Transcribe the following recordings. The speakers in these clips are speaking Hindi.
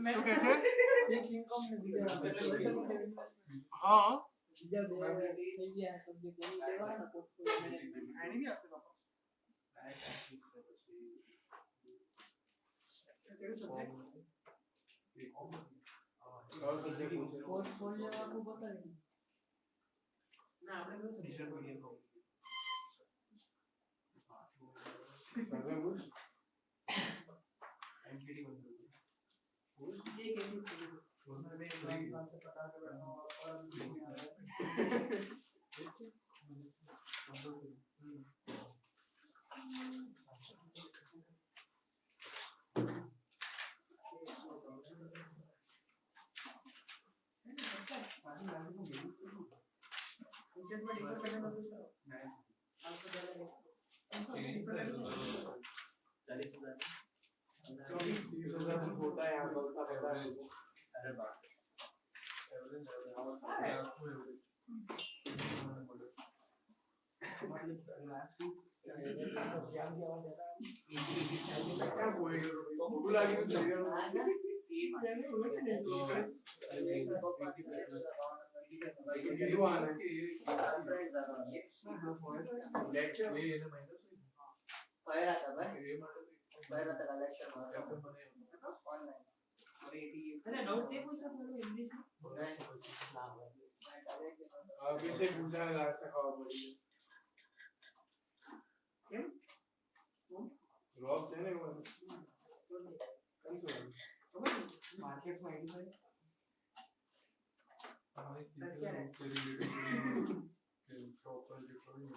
શું કે છે? હા होता है यहाँ बहुत सारा अरे बात अभी से पूछा है रॉब છે ને मार्केट में आईडी है हमारे क्या है प्रॉपर डिफरेंट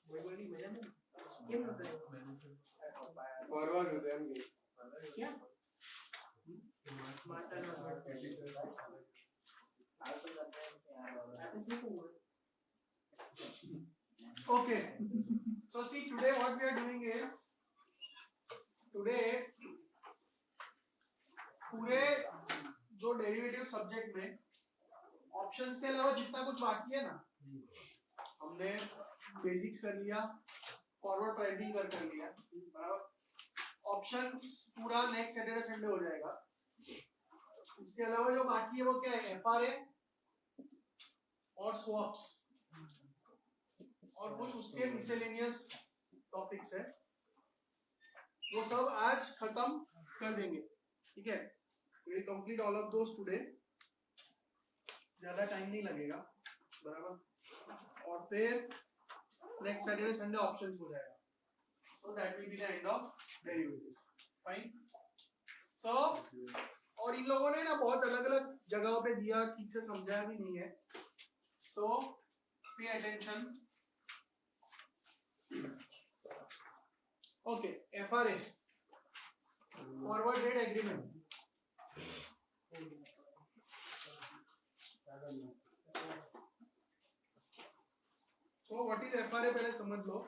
वही वाली मेरा ना क्या होता है फॉरवर्ड होते हैं क्या मार्टा ना Okay, so see today what we are doing is today पूरे जो डेरिवेटिव सब्जेक्ट में ऑप्शंस के अलावा जितना कुछ बाकी है ना हमने बेसिक्स कर लिया फॉरवर्ड प्राइसिंग कर लिया बराबर ऑप्शंस पूरा नेक्स्ट सैटरडे संडे हो जाएगा उसके अलावा जो बाकी है वो क्या है एफआरए और स्वैप्स और कुछ उसके मिसलेनियस टॉपिक्स है वो सब आज खत्म कर देंगे ठीक है we complete all of those today ज्यादा टाइम नहीं लगेगा बराबर और फिर नेक्स्ट सैटरडे संडे ऑप्शंस हो जाएगा so that will be the end of derivatives fine so और इन लोगों ने ना बहुत अलग अलग जगहों पे दिया ठीक से समझाया भी नहीं है so pay attention okay FRA forward rate agreement so what is FRA पहले समझ लो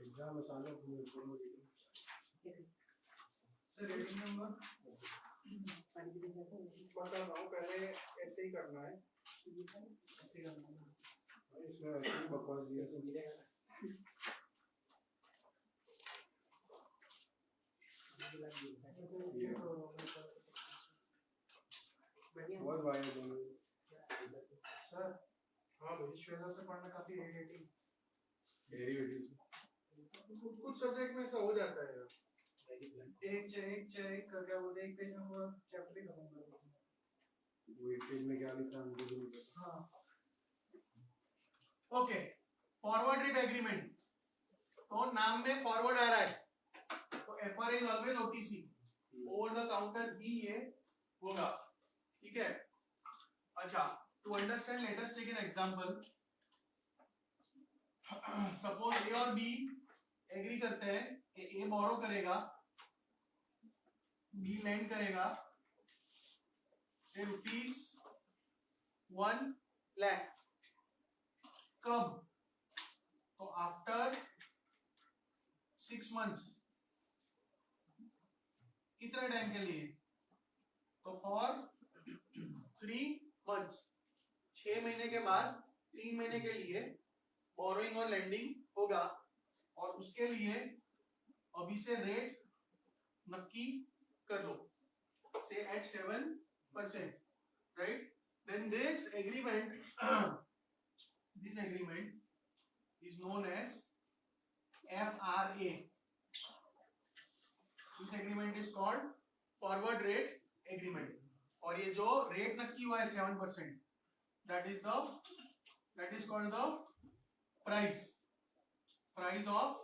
एग्जाम मसाला सर रेटिंग नंबर बता रहा हूँ पहले ऐसे ही करना है ऐसे ही करना है इसमें ऐसे ही बकवास दिया सब बहुत वायर सर हाँ मुझे श्वेता से पढ़ना काफी इरिटेटिंग डेरिवेटिव्स कुछ सब्जेक्ट में ऐसा हो जाता है यार एक क्या बोलते हैं एक पेज में पूरा चैप्टर ही खत्म कर देते हैं वो एक पेज में क्या लिखा है मुझे भी नहीं पता हाँ ओके फॉरवर्ड रेट एग्रीमेंट तो नाम में फॉरवर्ड आ रहा है तो FRA is always OTC over the counter ही ये होगा ठीक है अच्छा to understand let us take an example suppose A और बी एग्री करते हैं कि ए बोरो करेगा बी लैंड करेगा से ₹1,00,000 कब? तो आफ्टर 6 months। कितने टाइम के लिए? तो फॉर 3 months। 6 महीने के बाद 3 महीने के लिए बोरोइंग और लेंडिंग होगा, और उसके लिए अभी से रेट नक्की कर लो, से at 7%, right? Then this agreement is known as FRA. This agreement is called forward rate agreement, और ये जो रेट नक्की हुआ है 7%, that is called the price of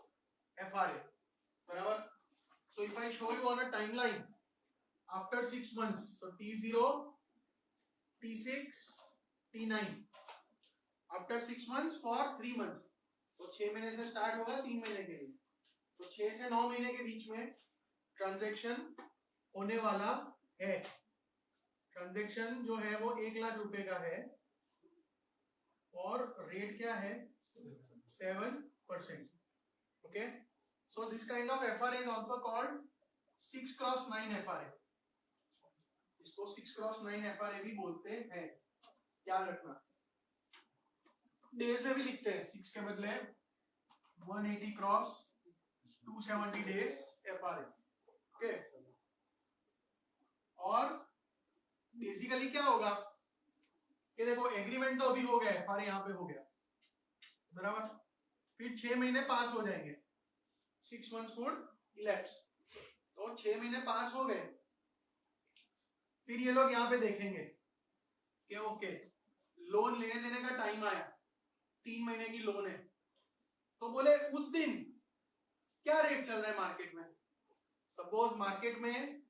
FRA, बराबर? So if I show you on a timeline after 6 months, so T0, T6, T9, after 6 months for 3 months, तो 6 महीने से स्टार्ट होगा 3 महीने के लिए, तो 6 से 9 महीने के बीच में ट्रांजैक्शन होने वाला है। ट्रांजैक्शन जो है वो 1,00,000 रुपए का है, और रेट क्या है? 7%। Okay, so this kind of FRA is also called 6x9 FRA। इसको 6x9 FRA भी बोलते हैं। क्या रखना, डेज में भी लिखते हैं, 6 के बदले 180 क्रॉस 270 डेज FRA। ओके, और बेसिकली क्या होगा कि देखो एग्रीमेंट तो अभी हो गया, FRA यहाँ पे हो गया, बराबर? फिर 6 महीने पास हो जाएंगे, 6 months would elapse, तो 6 महीने पास हो गए। फिर ये लोग यहाँ पे देखेंगे कि ओके लोन लेने देने का टाइम आया, 3 महीने की लोन है, तो बोले उस दिन क्या रेट चल रहा है मार्केट में? सपोज मार्केट में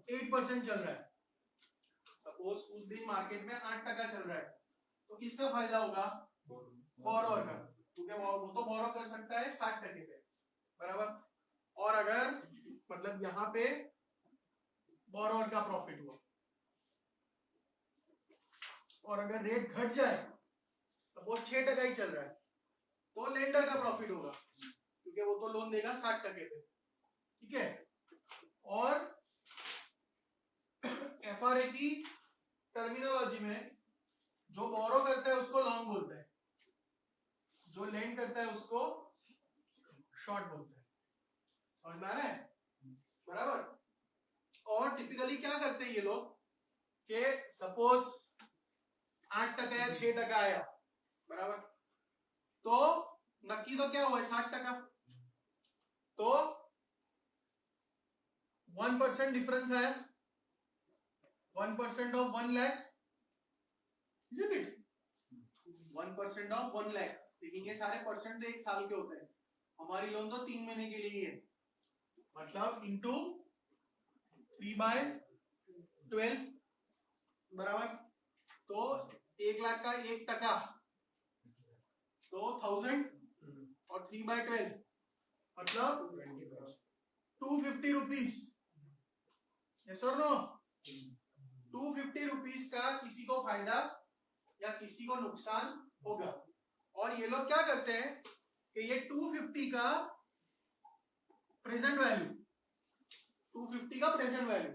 8% चल रहा है, सपोज उस दिन मार्केट में 8% चल रहा है, तो किसका फायदा होगा? बोरोअर का, क्योंकि वो तो बोरो कर सकता है 60% पे, बराबर? और अगर मतलब यहाँ पे बोरोअर का प्रॉफिट हुआ, और अगर रेट घट जाए, सपोज 6% ही चल रहा है, तो लेंडर का प्रॉफिट होगा, क्योंकि वो तो लोन देगा 60% पे, ठीक है? और FRA की टर्मिनोलॉजी में जो बोरो करता है उसको लॉन्ग बोलते हैं, जो लेंड करता है उसको शॉर्ट बोलते हैं। समझ में आ रहा है? बराबर? और टिपिकली क्या करते हैं ये लोग कि सपोज 8% या 6% आया, बराबर? तो नक्की तो क्या हुआ है? 60%। तो 1% डिफरेंस है, 1% ऑफ 1,00,000, isn't it? 1% ऑफ 1,00,000, लेकिन ये सारे परसेंट एक साल के होते हैं, हमारी लोन तो 3 महीने के लिए ही है, मतलब इंटू 3/12, बराबर? तो 1,00,000 का 1% तो 1000, और 3/12 मतलब 250 रुपीज। यस और नो? 250 रुपीज का किसी को फायदा या किसी को नुकसान होगा। और ये लोग क्या करते हैं कि ये 250 का प्रेजेंट वैल्यू, 250 का प्रेजेंट वैल्यू,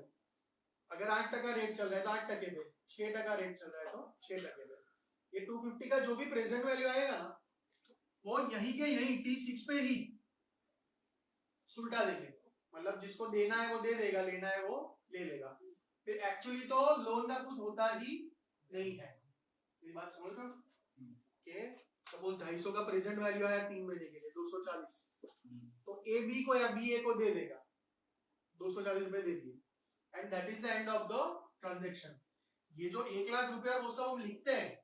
अगर 8% रेट चल रहा है तो 8% पे, 6% रेट चल रहा है तो 6% पे, ये 250 का जो भी प्रेजेंट वैल्यू आएगा ना, वो यही के यही T6 पे ही सुलटा देंगे, मतलब जिसको देना है वो दे देगा, लेना है वो ले लेगा। फिर एक्चुअली तो लोन का कुछ होता ही नहीं है। ये बात समझ रहे हो? सपोज 250 का प्रेजेंट वैल्यू आया 3 महीने के लिए 240, तो ए बी को या बी ए को दे देगा 240 रुपए दे दिए, and that is the end of the transaction. ये जो 1,00,000 रुपए वो सब हम लिखते हैं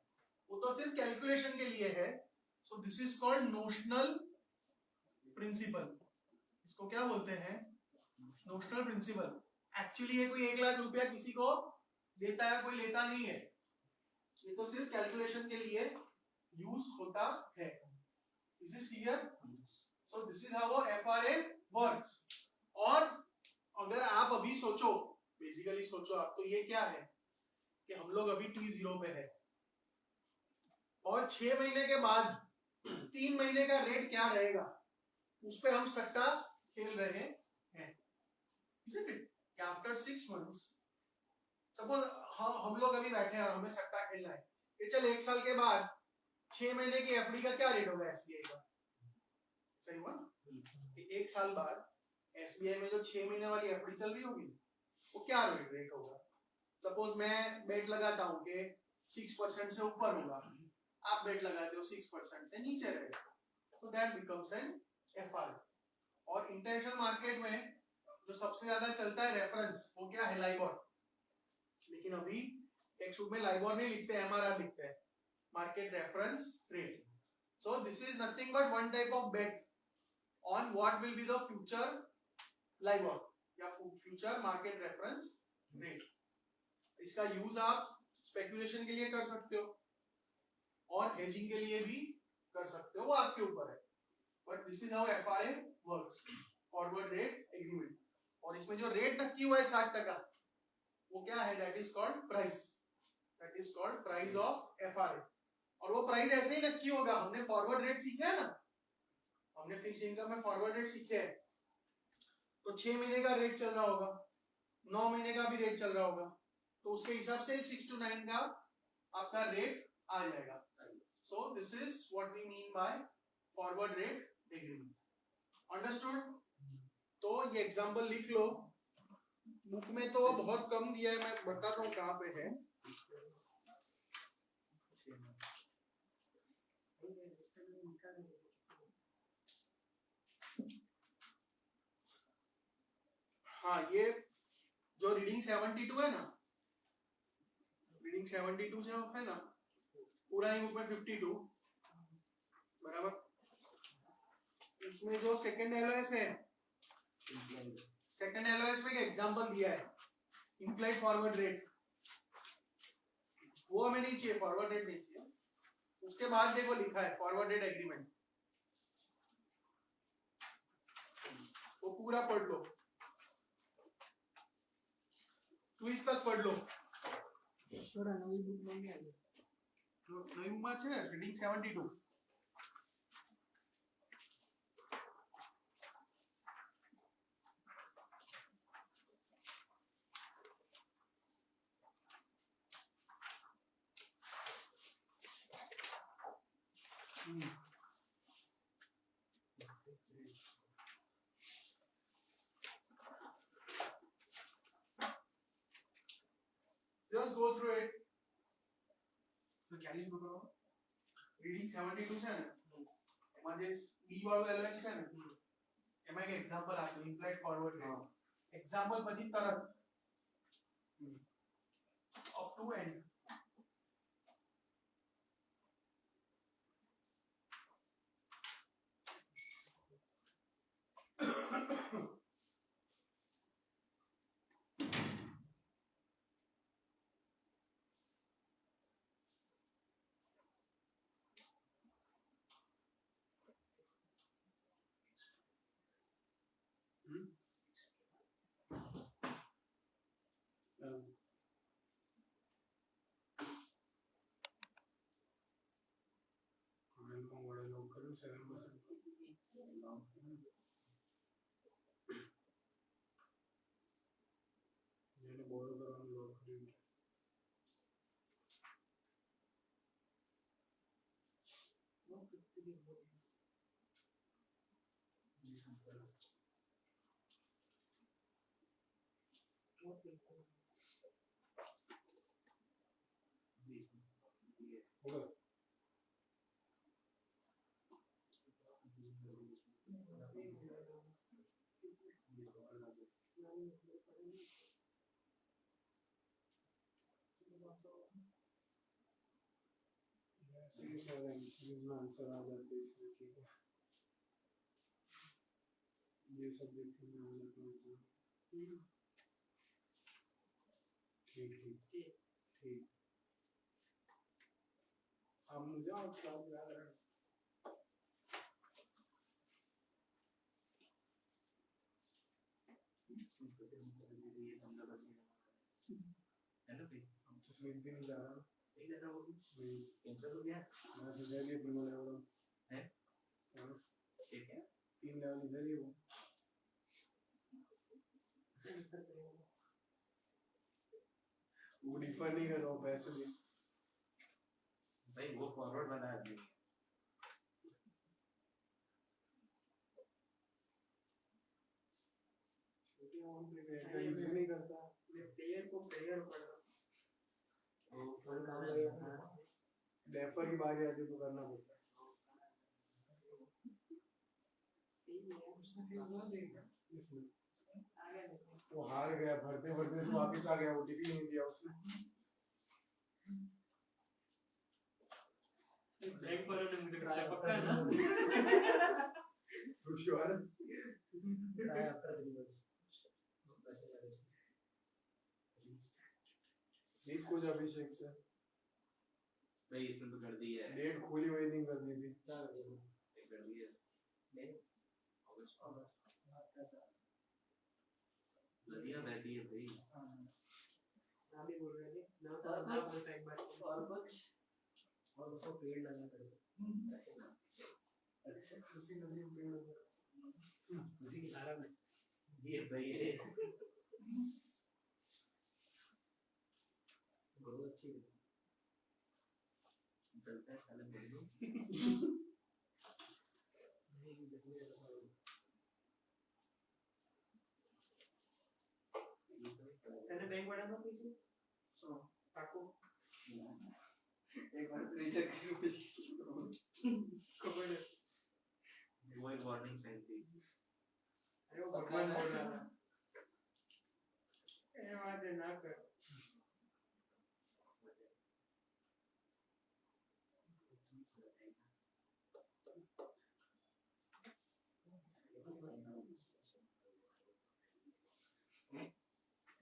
वो तो सिर्फ कैलकुलेशन के लिए है। So this is called notional principal. इसको क्या बोलते हैं? Notional principal. एक्चुअली ये कोई 1,00,000 रुपया किसी को देता है, कोई लेता नहीं है, ये तो सिर्फ कैलकुलेशन के लिए यूज होता है। Is this clear? So this is how FRA works. और अगर आप अभी सोचो, बेसिकली सोचो आप, तो ये क्या है कि हम लोग अभी T0 पे है और 6 महीने के बाद 3 महीने का रेट क्या रहेगा उस पे हम सट्टा खेल रहे हैं, isn't it? After 6 months suppose हम लोग अभी बैठे हैं, हमें सट्टा खेलना है कि चल 1 साल के बाद 6 महीने की एफडी का क्या रेट होगा एसबीआई का, सही हुआ? 1 साल बाद एसबीआई में जो 6 महीने वाली एफडी चल रही होगी वो क्या रेट होगा। सपोज मैं बेट लगाता हूँ कि 6% से ऊपर होगा, आप बेट लगाते हो 6% से नीचे रहेगा, तो दैट बिकम्स एन एफआर। और इंटरनेशनल मार्केट में जो सबसे ज्यादा चलता है रेफरेंस, वो क्या है, लाइबोर। लेकिन अभी टेक्स्ट में लाइबोर नहीं लिखते, एमआरआर लिखते हैं, market reference rate. So this is nothing but one type of bet on what will be the future LIBOR या फ्यूचर मार्केट रेफरेंस रेट। इसका यूज आप स्पेकुलेशन के लिए कर सकते हो और हेजिंग के लिए भी कर सकते हो, वो आपके ऊपर है। But this is how FRA works, forward rate agreement. और इसमें जो रेट नक्की हुआ है 60%, वो क्या है, that is called price, that is called price of FRA. और वो प्राइस ऐसे ही नक्की होगा, हमने फॉरवर्ड रेट सीखे है ना, हमने फिक्स्ड इनकम में फॉरवर्ड रेट सीखे हैं, तो 6 महीने का रेट चल रहा होगा, 9 महीने का भी रेट चल रहा होगा, तो उसके हिसाब से 6 to 9 का आपका रेट आ जाएगा। So this is what we mean by forward rate agreement. Understood? तो ये एग्जांपल लिख लो, बुक में तो बहुत कम दिया है, मैं बताता हूँ कहाँ पे है। हाँ, ये जो रीडिंग 72 है ना, रीडिंग 72 से है ना, पूरा ही बुक में 52 बराबर। उसमें जो सेकंड एलओएस है, सेकंड एलओएस में एक एग्जांपल दिया है, इम्प्लाइड फॉरवर्ड रेट, वो हमें नहीं चाहिए, फॉरवर्ड रेट नहीं चाहिए। उसके बाद देखो लिखा है फॉरवर्ड रेट एग्रीमेंट, वो पूरा पढ़ लो, ट्विस्ट तक पढ़ लो। थोड़ा नई बुक में नहीं आई, नई बुक में है reading 72। Just go through it. तो क्या लिख रहा हूँ? Reading 72 છે ને, એમાં જે B વાળું LOS છે ને, એમાં એક એક્ઝામ્પલ આપ્યું, implied forward rate. એક્ઝામ્પલ પછી તરત up to end. आंसर आ जाते इसमें, ठीक है, ये सब देखने में आ जाता है। ठीक ठीक ठीक, अब मुझे और क्लास याद है। ये समझा कर दिया है ना भाई हम तो स्विंग भी नहीं जा रहा नहीं लगा वो भी भाई कैंसिल हो गया मैं सीधा लिए प्रीमो लेवल है हाँ ठीक है 3 लेवल इधर ही हूँ वो डिफर नहीं कर रहा हूँ पैसे भी भाई वो फॉरवर्ड वाला आदमी यूज नहीं करता प्लेयर को प्लेयर पड़ा वो फुल काम लगेगा डेफर की बारी आती है तो करना पड़ता है इसमें वो हार गया भरते भरते से वापस आ गया ओटीपी नहीं दिया उसने बैंक पर ने मुझे कराया पक्का है ना तो श्योर ट्राई कर दी बस पैसे लगे सीख कुछ अभिषेक से भाई इसने तो कर दी है डेट खोली हुई नहीं करनी थी क्या कर दिया एक कर दी है नहीं अगस्त लड़ियां रहती है भाई नाम ही बोल रहे थे ना बोलता एक बार और बक्स और उसको पेड़ लगाना पड़ेगा ऐसे ना अच्छा उसी नदी में पेड़ लगा उसी की धारा में ये भाई ये बहुत अच्छी है चलता है साले बोल दो नहीं देखने ऐसा तेरे बैंक बड़ा था पीछे सो काको एक बार रीचेक कवर वो एक वार्निंग साइन थी अरे वो भगवान बोल रहा था ए बात है ना कर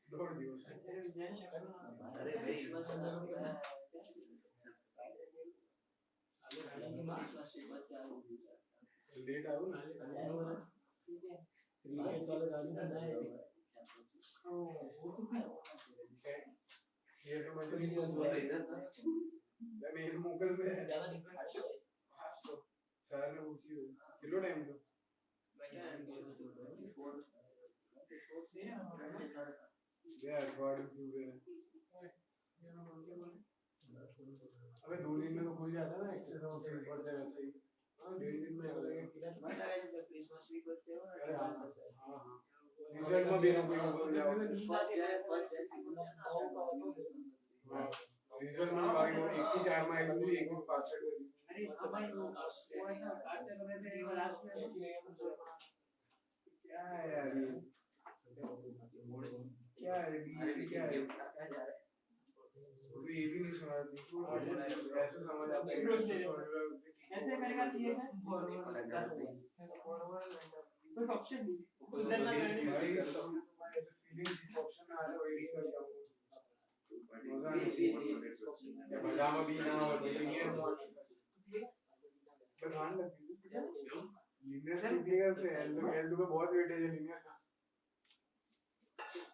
दौड़ दियो उसे अरे जैन शक्ल अरे भाई बस अंदर में लेट आओ ना ठीक है क्रिकेट वाले गाड़ी में ना ये तो मैं कोई नहीं वो इधर था मैं इन मुगल में ज्यादा डिफरेंस है आज तो सर ने पूछी किलो टाइम तो ये अकॉर्डिंग टू अबे 2 दिन में तो खुल जाता है ना एक्सेस और फीस बढ़ता है वैसे ही हां 1.5 दिन में लगेगा क्रिसमस वीक होते हो अरे हां हां रिजल्ट में भी ना कोई बोल जाओ रिजल्ट में बाकी वो 21 में आई थी 1 को 65 में अरे हमारी वो ऐसा काटते समय पे एक लास्ट में क्या है यार ये क्या है ये क्या है तो ये भी नहीं सुना थी ऐसे समझ आता है ऐसे करेगा सीए में फॉरवर्ड कोई ऑप्शन नहीं उधर ना करने भाई सब फीलिंग जिस ऑप्शन में आ रहा है वही करता हूं मजा नहीं पजामा भी ना हो लिनियर बनान लगी लिनियर से लिनियर से एल2 में बहुत वेटेज है लिनियर का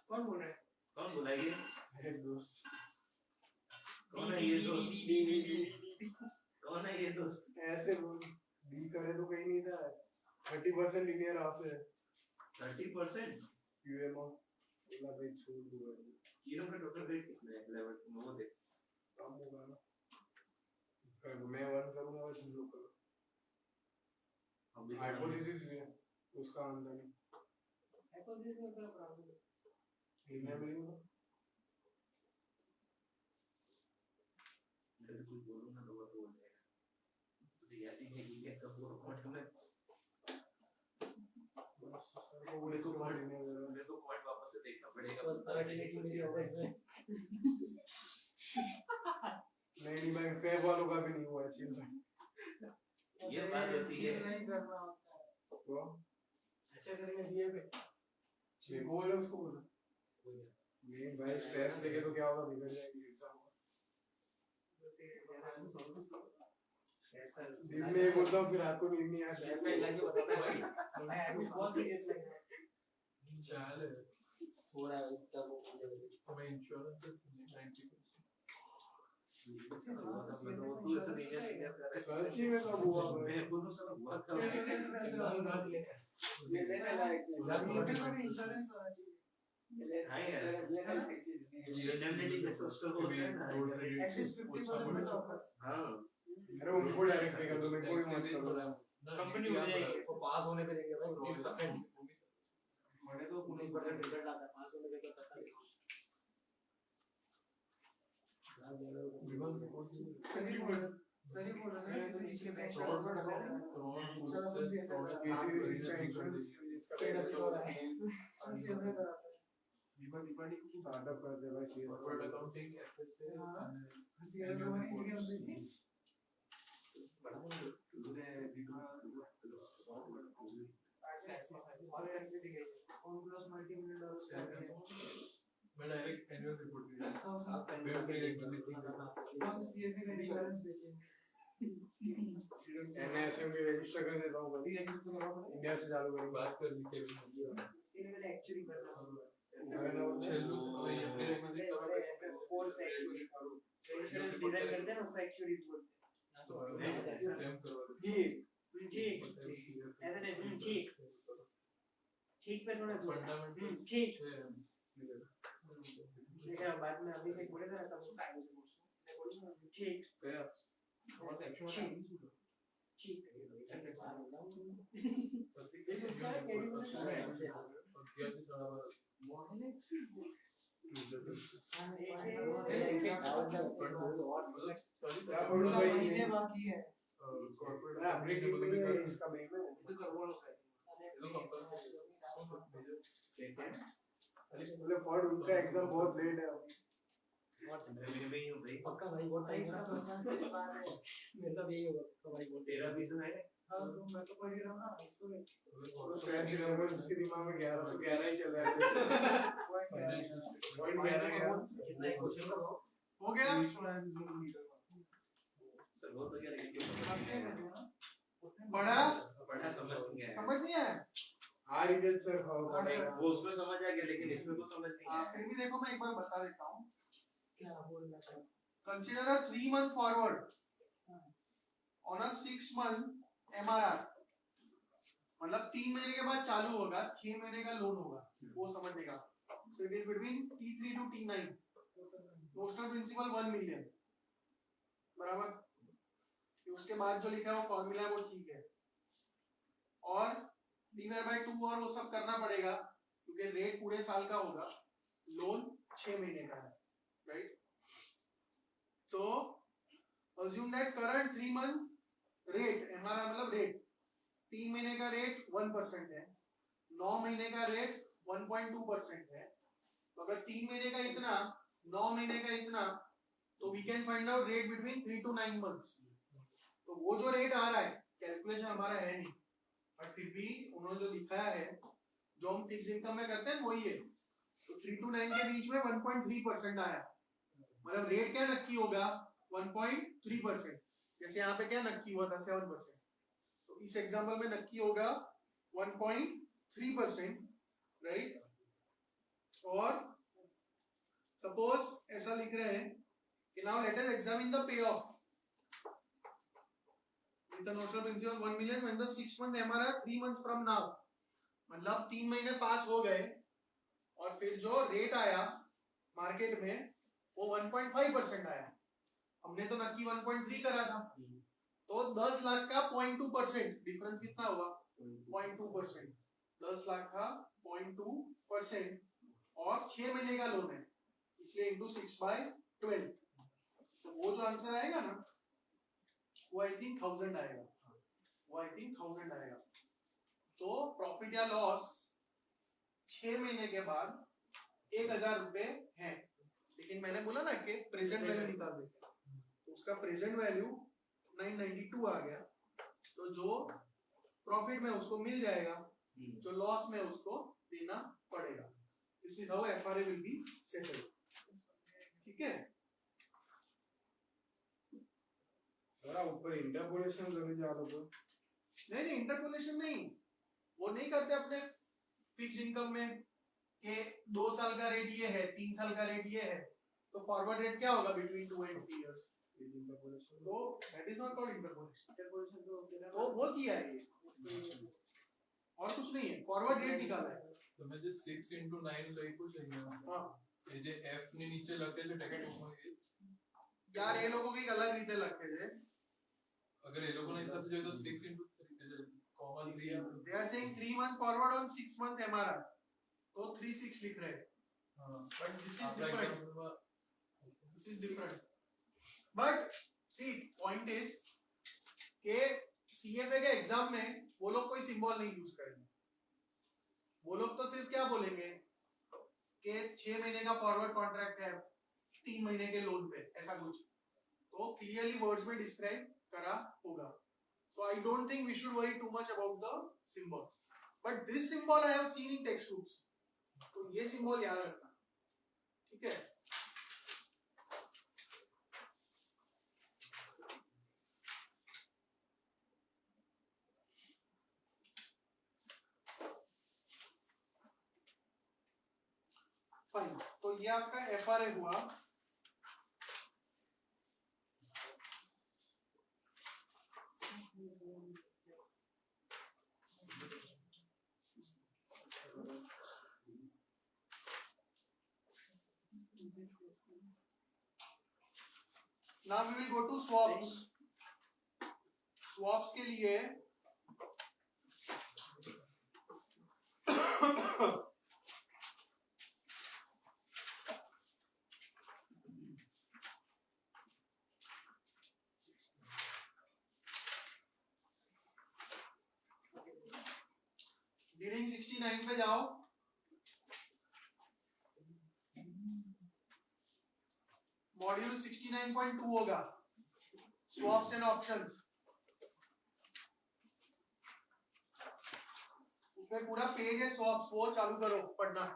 कौन बोल रहा है कौन बुलाइए एक दोस्त कौन है ये दोस्त कौन है ये दोस्त ऐसे बोल डी करे तो कहीं नहीं था 30% लिनियर ऑफ है 30% यूएमओ बोला भाई छोड़ दो ये लोग का टोटल रेट कितना है लेवल वो देख कम होगा ना कर मैं वन करूंगा और तुम लोग करो अभी हाइपोथेसिस भी है उसका आंसर नहीं हाइपोथेसिस में क्या प्रॉब्लम है लिनियर मिलेगा मैं कुछ बोलूंगा तो वो बोल देगा तो याद ही नहीं कि कब वो पॉइंट में बस सर को बोले तो पॉइंट नहीं है मेरे को पॉइंट वापस से देखना पड़ेगा बस पता नहीं कि मेरी ऑफिस में नहीं भाई फेब वालों का भी नहीं हुआ चिल भाई ये बात होती है नहीं करना होता है तो ऐसे करेंगे सीए पे चिल बोले उसको बोला नहीं भाई स्ट्रेस लेके तो क्या होगा बिगड़ जाएगी एग्जाम दिन में एक बोलता हूँ फिर रात को नींद नहीं आती ऐसा इलाज बताता है भाई मैं अभी बहुत सीरियस लग रहा है चल हो रहा है उतना वो मुझे हमें इंश्योरेंस 90%। तू ऐसे नहीं है सच्ची में कब हुआ भाई? मैं बोलूं साला हुआ कब ले लेना लाइक इंश्योरेंस हाँ यार इंडेमनिटी कैसे उसको होता है ना एटलीस्ट 50% ऑफ हाँ अरे उनको डायरेक्ट पे कर दो, मेरे को भी मत करो। कंपनी हो जाएगी तो पास होने पे देंगे भाई 30%। मैंने तो 19% रिजल्ट आता है, पास होने पे तो पैसा नहीं। सही बोल रहा है किसी चीज के बैंक किसी भी चीज का इंश्योरेंस जिसका स्टार्टअप कर दे भाई शेयर कॉर्पोरेट अकाउंटिंग एफएसए मैं डायरेक्ट एनुअल रिपोर्ट दे एनएसएम के रजिस्टर कर देता हूँ कभी इंडिया से चालू करेंगे बात कर ली केविन एक्चुअली करना होगा चलो अभी अपने रिक्विजिट कवर डिजाइन करते हैं ना उसका एक्चुअली बोलते हैं ठीक ऐसा नहीं ठीक ठीक पे थोड़ा फंडामेंटल ठीक लेकिन बाद में अभी से बोले ना तब उसका आगे से बोलूंगा ठीक गया और एक्शन ठीक बाकी है अपडेट नहीं है इसका बैंक में तो करवा लो मतलब फॉर्ड उनका एग्जाम बहुत लेट है पक्का भाई बहुत टाइम से मेरा भी यही होगा तो भाई बहुत तेरा भी तो है हां तो मैं तो पढ़ ही रहा हूं ना इसको शायद नंबर्स के दिमाग में 11 तो 11 ही चल रहा है पॉइंट 11 कितना ही क्वेश्चन हो गया सर बहुत बढ़िया लेकिन क्यों पढ़ा पढ़ा समझ नहीं आया समझ नहीं आया आ रिजल्ट सर वो उसमें समझ आ गया लेकिन इसमें तो समझ नहीं आया फिर भी देखो मैं एक बार बता देता हूँ क्या बोलना चाहता consider a 3 month forward on a 6 month MRR मतलब 3 महीने के बाद चालू होगा 6 महीने का लोन होगा वो समझने का so it is between T3 to T9 notional principal 1 million बराबर उसके बाद जो लिखा है वो फॉर्मूला है वो ठीक है और d/2 और वो सब करना पड़ेगा क्योंकि रेट पूरे साल का होगा लोन 6 महीने का है राइट तो assume that current 3 month rate हमारा मतलब रेट 3 महीने का रेट 1% है 9 महीने का रेट 1.2% है तो अगर 3 महीने का इतना 9 महीने का इतना तो we can find out rate between 3 to 9 months तो वो जो रेट आ रहा है कैलकुलेशन हमारा है नहीं बट फिर भी उन्होंने जो दिखाया है जो हम फिक्स इनकम में करते हैं वही है तो 3 to 9 के बीच में 1.3% आया मतलब रेट क्या नक्की होगा 1.3% जैसे यहाँ पे क्या नक्की हुआ था 7% तो इस एग्जांपल में नक्की होगा 1.3% राइट और सपोज ऐसा लिख रहे हैं कि now let us examine the pay of with the notional principal 1 million when the 6 month MRR 3 months from now मतलब 3 महीने पास हो गए और फिर जो रेट आया मार्केट में वो 1.5% आया हमने तो नक्की 1.3 करा था तो 10 लाख का 0.2% डिफरेंस कितना हुआ 0.2% 10 लाख का 0.2% और 6 महीने का लोन है इसलिए इंटू 6/12 तो वो जो आंसर आएगा ना वो आई थिंक 1000 आएगा तो प्रॉफिट या लॉस 6 महीने के बाद 1000 रुपए है लेकिन मैंने बोला ना कि प्रेजेंट वैल्यू निकाल देते तो उसका प्रेजेंट वैल्यू 992 आ गया तो जो प्रॉफिट में उसको मिल जाएगा जो लॉस में उसको देना पड़ेगा this is how FRA will be settled ठीक है थोड़ा ऊपर इंटरपोलेशन करने जा रहा था नहीं इंटरपोलेशन नहीं वो नहीं करते अपने फिक्स इनकम में कि 2 साल का रेट ये है, 3 साल का रेट ये है, तो फॉरवर्ड रेट क्या होगा बिटवीन 2 and 3 years? तो that is not called interpolation. तो वो किया है ये, और कुछ नहीं है, फॉरवर्ड रेट निकाला है। तो मैं जो 6 into 9 લખ્યું છે અહીંયા, हाँ એ જે f ની નીચે લખે છે ટેક્સ્ટમાં, यार ये लोगों की अलग रीते लगते थे। અગર એ લોકોના હિસાબથી જોઈએ તો 6 into 3 comma 3 into they are saying 3 month forward on 6 month MRR, तो 3-6 लिख रहे हैं, હા बट दिस इज આપણા different, example this is different. But see point is के सीएफए के एग्जाम में वो लोग कोई सिंबल नहीं यूज करेंगे, वो लोग तो सिर्फ क्या बोलेंगे कि 6 महीने का फॉरवर्ड कॉन्ट्रैक्ट है 3 महीने के लोन पे, ऐसा कुछ तो क्लियरली वर्ड्स में डिस्क्राइब करा होगा। So I don't think we should worry too much about the symbols, but this symbol I have seen in text books, तो ये सिंबल याद रखना, ठीक है। फाइन, तो ये आपका एफआरए हुआ। Now we will go to swaps. Swaps के लिए रीडिंग 69 पे जाओ। मॉड्यूल 69.2 होगा, स्वैप्स एंड ऑप्शंस। उसमें पूरा पेज है स्वैप्स, वो चालू करो पढ़ना।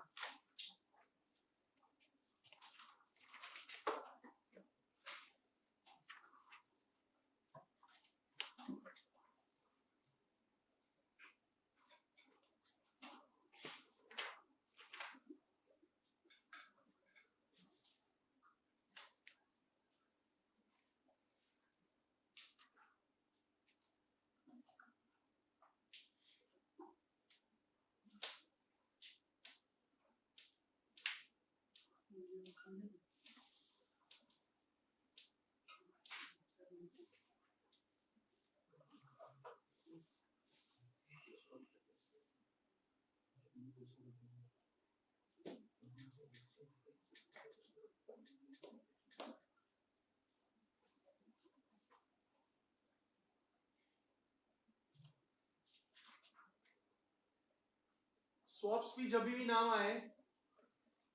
स्वैप्स भी जब भी नाम आए,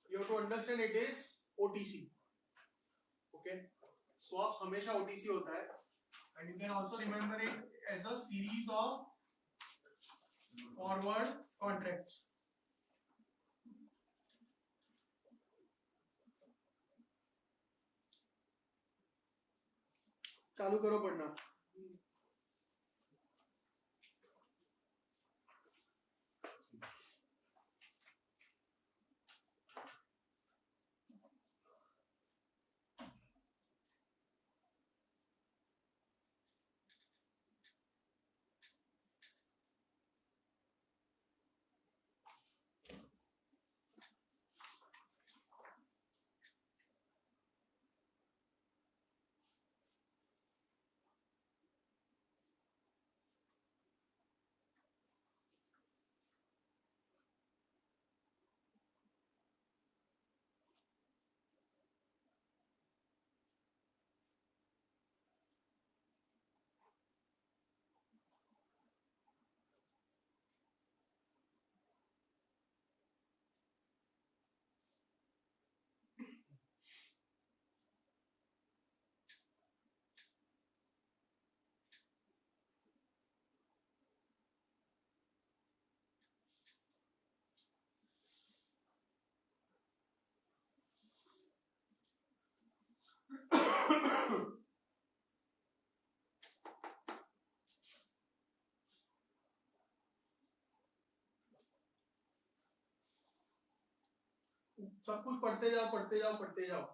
you have to understand it is OTC. Okay, swaps हमेशा OTC होता है, and you can also remember it as a series of forward contracts. चालू करो पढ़ना। सब कुछ पढ़ते जाओ पढ़ते जाओ पढ़ते जाओ।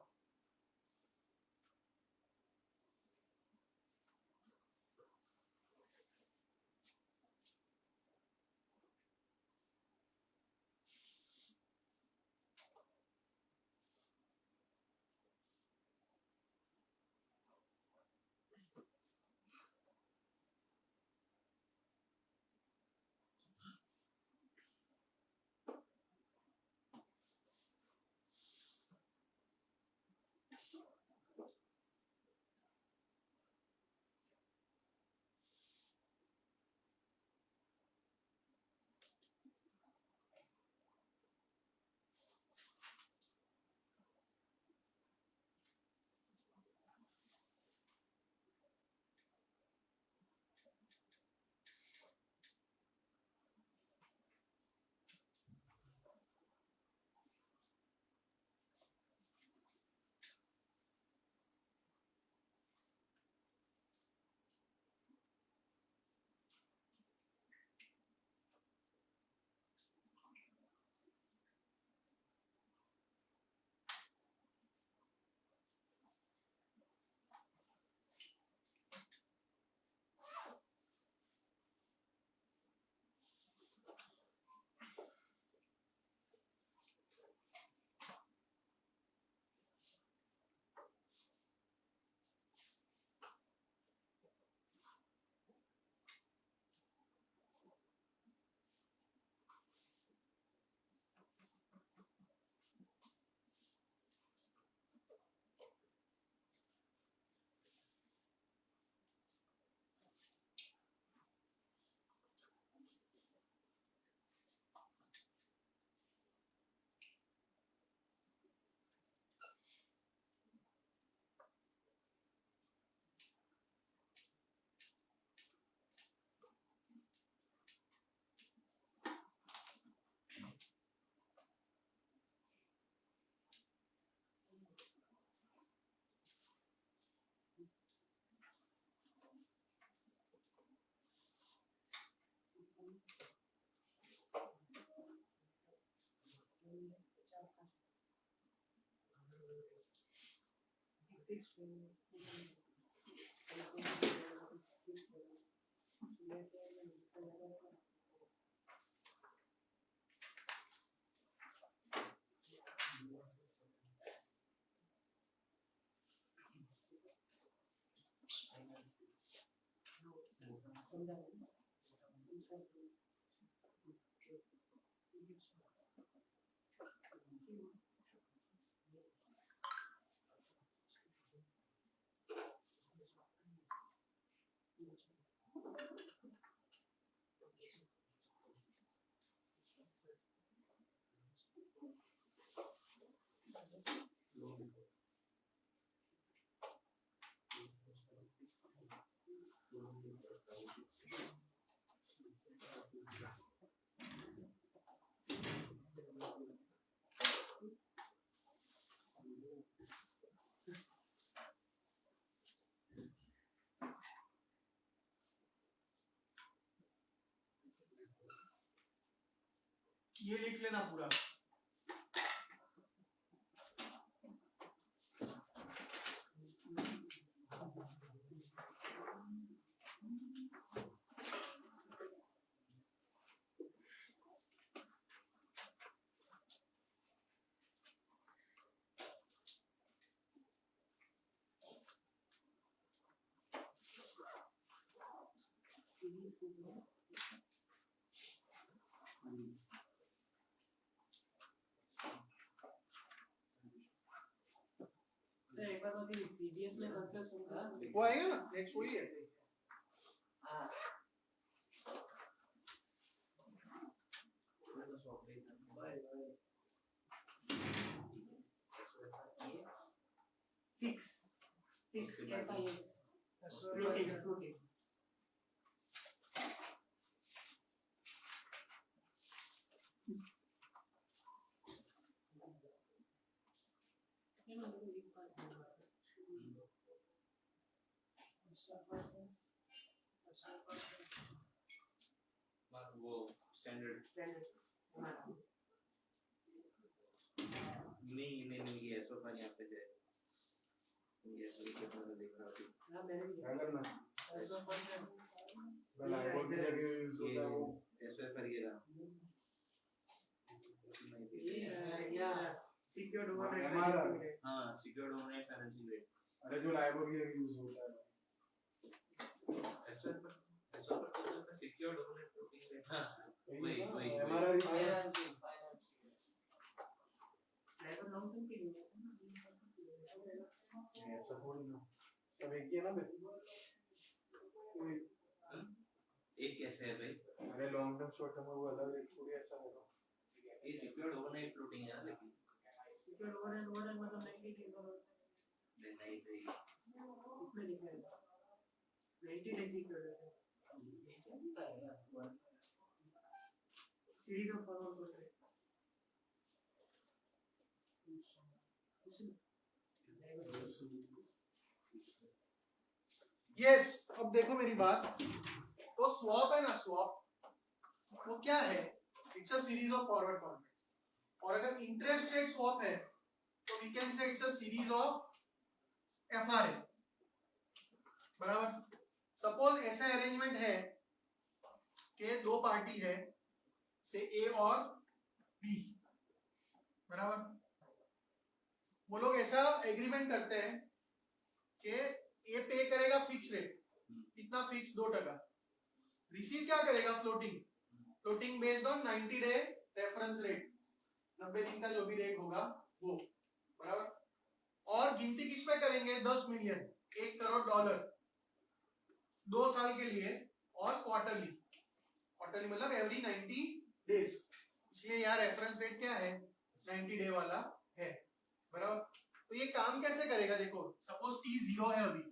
ये लिख लेना पूरा। सर एक बार बस ये सीडीएस में कांसेप्ट समझा। वो आएगा ना नेक्स्ट वही है। हाँ फिक्स फिक्स कैसा ये फ्लोटिंग फ्लोटिंग ये मतलब एक बार वो स्टैंडर्ड स्टैंडर्ड नहीं ये ऐसा था यहाँ पे है ये ऐसा ही कितना देख रहा हूँ हाँ मैंने भी क्या करना ऐसा फर्क है लाइव की जगह यूज होता है वो ऐसा करिएगा या सिक्योर्ड ओवरनाइट हमारा हाँ सिक्योर्ड ओवरनाइट फाइनेंसिंग रेट अरे जो लाइव की जगह यूज होता है ऐसा पर सिक्योर्ड ओवरनाइट फ्लोटिंग रेट हाँ वही हमारा फाइनेंसिंग लेबर लॉन्ग टर्म के लिए ऐसा थोड़ी ना सब एक ही है ना भाई एक कैसे है भाई अरे लॉन्ग टर्म शॉर्ट टर्म वो अलग एक थोड़ी ऐसा होगा ये सिक्योर्ड ओवरनाइट फ्लोटिंग है ना लेकिन सिक्योर्ड ओवरनाइट मतलब 90 डेज और नहीं भाई इसमें लिखा है 90 डेज सिक्योर्ड है series of forward contract yes अब देखो मेरी बात तो स्वैप है ना स्वैप वो क्या है it's a series of forward contract और अगर इंटरेस्ट रेट स्वैप है तो we can say it's a series of FRA बराबर सपोज ऐसा अरेंजमेंट है कि दो पार्टी है से ए और बी बराबर वो लोग ऐसा एग्रीमेंट करते हैं कि ए पे करेगा फिक्स रेट कितना फिक्स 2%, रिसीव क्या करेगा floating based on 90 day reference rate 90 दिन का जो भी रेट होगा वो बराबर और गिनती किस पे करेंगे 10 मिलियन $1 करोड़ 2 साल के लिए और क्वार्टरली मतलब एवरी 90 डेज इसलिए यहाँ रेफरेंस रेट क्या है 90 डे वाला है बराबर तो ये काम कैसे करेगा देखो सपोज टी 0 है अभी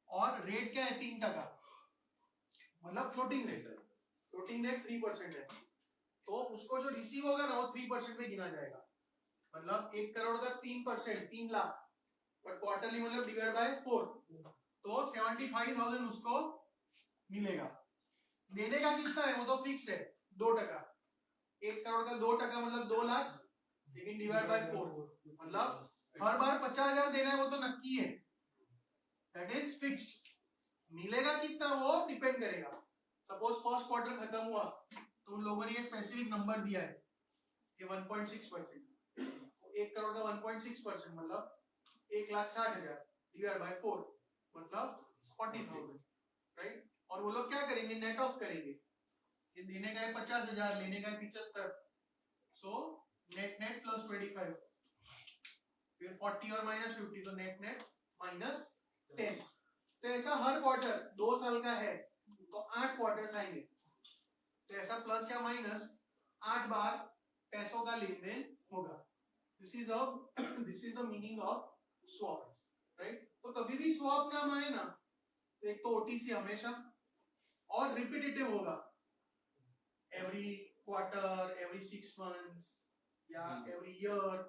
और रेट क्या है 3% मतलब फ्लोटिंग रेट 3% है तो उसको जो रिसीव होगा ना वो 3% में गिना जाएगा मतलब 1 करोड़ का 3% 3 लाख बट क्वार्टरली मतलब डिवाइड बाय 4 तो 75,000 उसको मिलेगा देने का कितना है वो तो फिक्स है 2%, 1 करोड़ का 2% मतलब 2 लाख लेकिन डिवाइड बाय 4 मतलब हर बार 50,000 देना है वो तो नक्की है दैट इज फिक्स्ड मिलेगा कितना वो डिपेंड करेगा सपोज फर्स्ट क्वार्टर खत्म हुआ तो उन लोगों ने ये स्पेसिफिक नंबर दिया है कि 1.6% 1 करोड़ का 1.6% मतलब 1,60,000 डिवाइड बाय 4 मतलब 40,000 राइट और वो लोग क्या करेंगे नेट ऑफ करेंगे ये देने का है 50,000 लेने का है 75 सो नेट प्लस 25 फिर 40 और माइनस 50 तो नेट माइनस 10 तो ऐसा हर क्वार्टर 2 साल का है तो 8 क्वार्टर्स आएंगे तो ऐसा प्लस या माइनस 8 बार पैसों का लेन देन होगा this is the meaning of swap right तो कभी भी स्वैप नाम आए ना तो एक तो ओटीसी हमेशा और रिपीटेटिव होगा एवरी क्वार्टर एवरी 6 मंथ्स या every year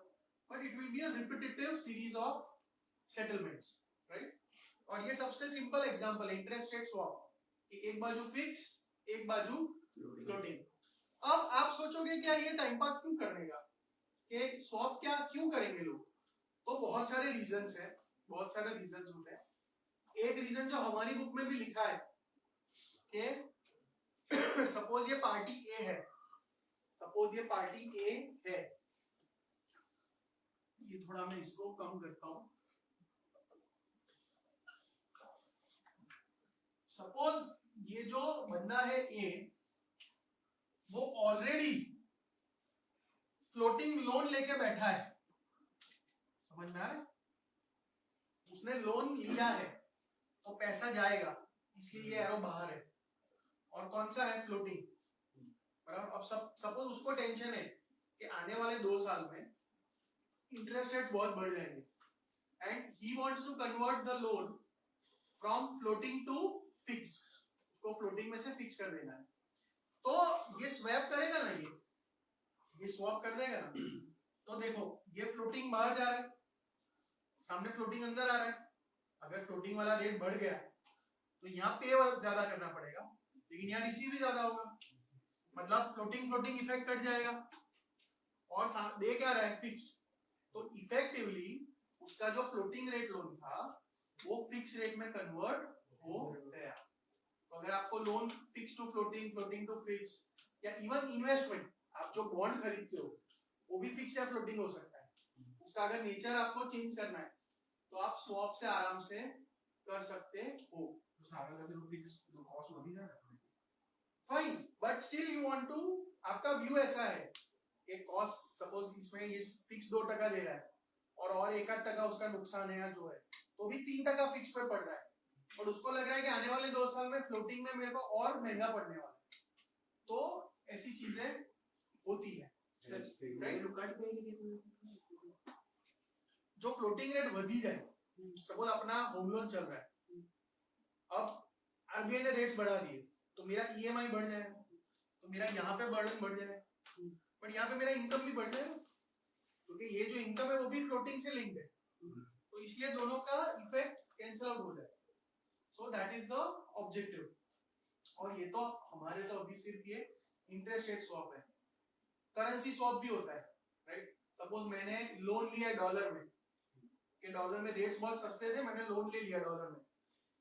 but it will be a repetitive series of settlements right और ये सबसे सिंपल एग्जांपल है इंटरेस्ट रेट स्वैप एक बाजू फिक्स एक बाजू फ्लोटिंग अब आप सोचोगे क्या ये टाइम पास क्यों करने का कि स्वैप क्या क्यों करेंगे लोग तो बहुत सारे रीजंस हैं बहुत सारे रीजंस होते हैं एक रीजन जो हमारी बुक में भी लिखा है कि सपोज ये पार्टी ए है ये थोड़ा मैं इसको कम करता हूं सपोज ये जो बंदा है ए वो ऑलरेडी फ्लोटिंग लोन लेके बैठा है समझ में आ रहा है उसने लोन लिया है तो पैसा जाएगा इसलिए ये एरो बाहर है और कौन सा है फ्लोटिंग बराबर अब सपोज उसको टेंशन है कि आने वाले 2 साल में इंटरेस्ट रेट बहुत बढ़ जाएंगे and he wants to convert the loan from floating to fix उसको फ्लोटिंग में से फिक्स कर देना है तो ये स्वैप करेगा ना ये स्वैप कर देगा ना तो देखो ये फ्लोटिंग बाहर जा रहा है सामने फ्लोटिंग अंदर आ रहा है अगर फ्लोटिंग वाला रेट बढ़ गया तो यहाँ पे ज्यादा करना पड़ेगा लेकिन यहाँ रिसीव भी ज्यादा होगा मतलब फ्लोटिंग इफेक्ट कट जाएगा और दे क्या रहा है फिक्स्ड तो इफेक्टिवली उसका जो फ्लोटिंग रेट लोन था वो फिक्स रेट में कन्वर्ट हो गया। तो अगर आपको loan fix to floating, floating to fix, या इवन इन्वेस्टमेंट आप जो बॉन्ड खरीदते हो वो भी फिक्स या फ्लोटिंग हो सकता है, उसका अगर नेचर आपको चेंज करना है तो आप स्वैप से आराम से कर सकते हो। तो सारा का सिर्फ फिक्स कॉस्ट वही है। Fine, but still you want to, आपका व्यू ऐसा है कि कॉस्ट सपोज इसमें ये फिक्स 2% दे रहा है और 1-8% उसका नुकसान है या जो है, तो भी 3% फिक्स पे पड़ रहा है और उसको लग रहा है कि आने वाले 2 साल में फ्लोटिंग में मेरे को और महंगा पड़ने वाला है। तो ऐसी चीजें होती है। जो फ्लोटिंग रेट बढ़ी जाए, सपोज अपना होम लोन चल रहा है, अब आरबीआई ने रेट्स बढ़ा दिए तो मेरा ईएमआई बढ़ जाएगा, तो मेरा यहाँ पे बर्डन बढ़ जाएगा, बट यहाँ पे मेरा इनकम भी बढ़ जाएगा क्योंकि ये जो इनकम है वो भी फ्लोटिंग से लिंक्ड है, तो इसलिए दोनों का इफेक्ट कैंसिल आउट हो जाए। So that is the objective. और ये तो हमारे तो अभी सिर्फ ये इंटरेस्ट रेट स्वैप है, करेंसी स्वैप भी होता है, राइट। सपोज मैंने लोन लिया डॉलर में, कि डॉलर में रेट्स बहुत सस्ते थे, मैंने लोन ले लिया डॉलर में,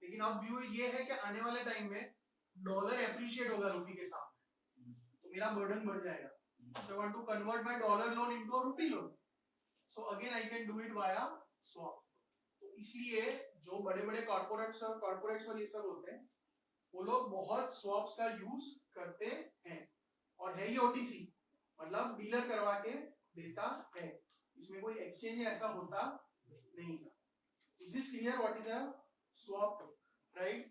लेकिन अब व्यू ये है कि आने वाले टाइम में डॉलर एप्रिशिएट होगा रुपी के सामने, तो मेरा बर्डन बढ़ जाएगा। So I want to convert my dollar loan into a rupee loan. So again I can do it via swap. तो इसलिए जो बड़े-बड़े कॉर्पोरेट्स और ये सब होते हैं, वो लोग बहुत स्वैप्स का यूज करते हैं और है ही ओटीसी, मतलब डीलर करवा के देता है, इसमें कोई एक्सचेंज ऐसा होता नहीं है। Is this clear what is a swap, right?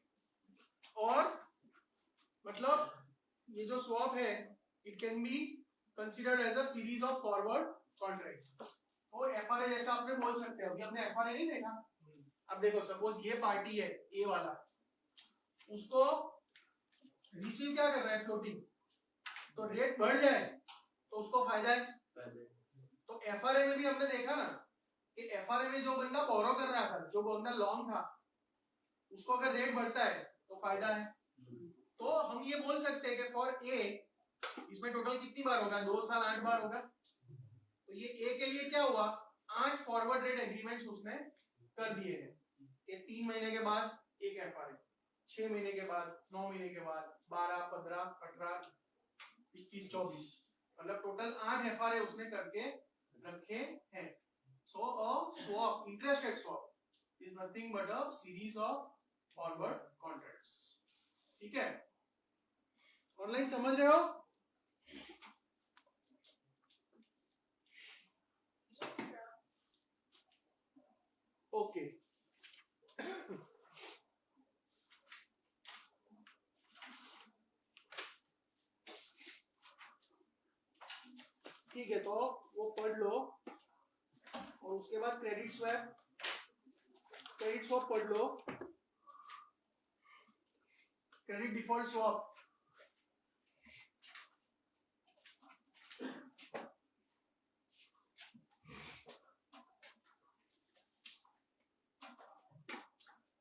और मतलब ये जो स्वैप है, it can be considered as a series of forward contracts. तो एफआरए जैसा आपने बोल सकते हैं, अभी आपने एफआरए नहीं देखा, अब देखो सपोज ये पार्टी है ए वाला, उसको रिसीव क्या कर रहा है फ्लोटिंग, तो रेट बढ़ जाए तो उसको फायदा है। तो एफआरए में भी हमने देखा ना कि एफआरए में जो बंदा बोरो कर रहा था, जो बंदा लॉन्ग था, उसको अगर रेट बढ़ता है तो फायदा है। तो हम ये बोल सकते हैं कि फॉर ए इसमें टोटल कितनी बार होगा, 2 साल 8 बार होगा, तो ये ए के लिए क्या हुआ, 8 फॉरवर्ड रेट एग्रीमेंट्स उसने कर दिए हैं, कि 3 महीने के बाद एक एफआरए, 6 महीने के बाद, 9 महीने के बाद, 12, 15, 18, 21, 24, मतलब टोटल 8 एफआरए उसने करके रखे हैं। So a swap, interest rate swap is nothing but a series of forward contracts. ठीक है, ऑनलाइन समझ रहे हो? ओके, ठीक है, तो वो पढ़ लो और उसके बाद क्रेडिट स्वैप पढ़ लो, credit default swap,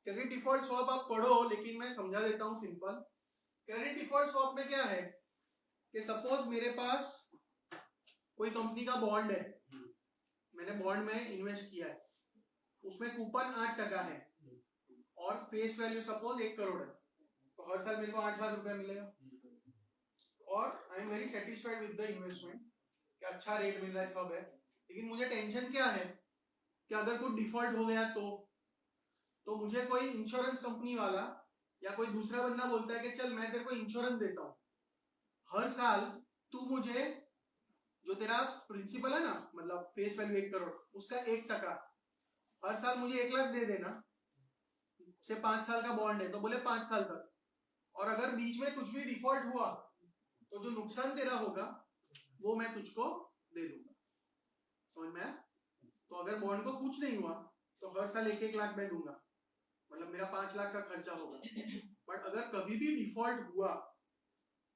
credit default swap आप पढ़ो, लेकिन मैं समझा देता हूं सिंपल। क्रेडिट डिफॉल्ट स्वैप में क्या है कि सपोज मेरे पास कोई कंपनी का बॉन्ड है, मैंने बॉन्ड में इन्वेस्ट किया है, उसमें कूपन 8% है और फेस वैल्यू सपोज 1 करोड़ है, तो हर साल मेरे को 8 लाख रुपया मिलेगा और I am very satisfied with the investment कि अच्छा रेट मिल रहा है, सब है। लेकिन मुझे टेंशन क्या है कि अगर कुछ डिफॉल्ट हो गया तो मुझे कोई इंश्योरेंस कंपनी वाला या कोई दूसरा बंदा बोलता है कि चल मैं तेरे को इंश्योरेंस देता हूं, हर साल तू मुझे जो तेरा प्रिंसिपल है ना, मतलब फेस वैल्यू 1 करोड़, उसका 1% हर साल मुझे 1 लाख दे देना, से 5 साल का बॉन्ड है तो बोले 5 साल तक, और अगर बीच में कुछ भी डिफॉल्ट हुआ तो जो नुकसान तेरा होगा वो मैं तुझको दे दूंगा, समझ में? तो अगर बॉन्ड को कुछ नहीं हुआ तो हर साल 1-1 लाख मैं दूंगा, मतलब मेरा 5 लाख का खर्चा होगा। बट अगर कभी भी डिफॉल्ट हुआ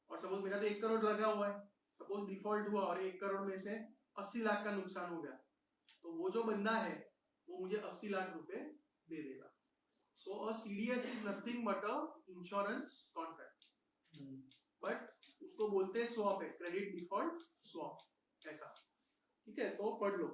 और सपोज मेरा तो 1 करोड़ लगा हुआ है, सपोज डिफॉल्ट हुआ और 1 करोड़ में से 80 लाख का नुकसान हो गया, तो वो जो बंदा है वो मुझे 80 लाख रुपए दे देगा। So a CDS is nothing but a insurance contract, but उसको बोलते हैं स्वैप है, क्रेडिट डिफॉल्ट स्वैप, ऐसा। ठीक है, तो पढ़ लो।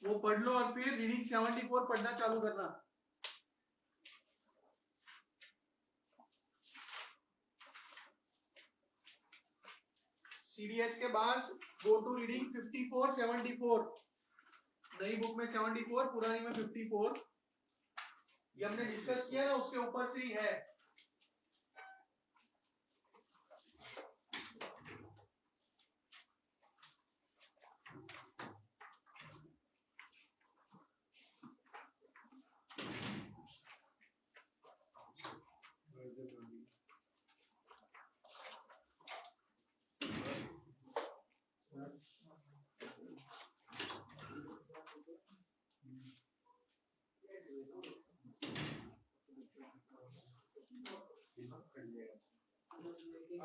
वो पढ़ लो और फिर रीडिंग 74 पढ़ना चालू करना। सीडीएस के बाद गो टू रीडिंग 54 74। नई बुक में 74, पुरानी में 54। ये हमने डिस्कस किया ना, उसके ऊपर से ही है।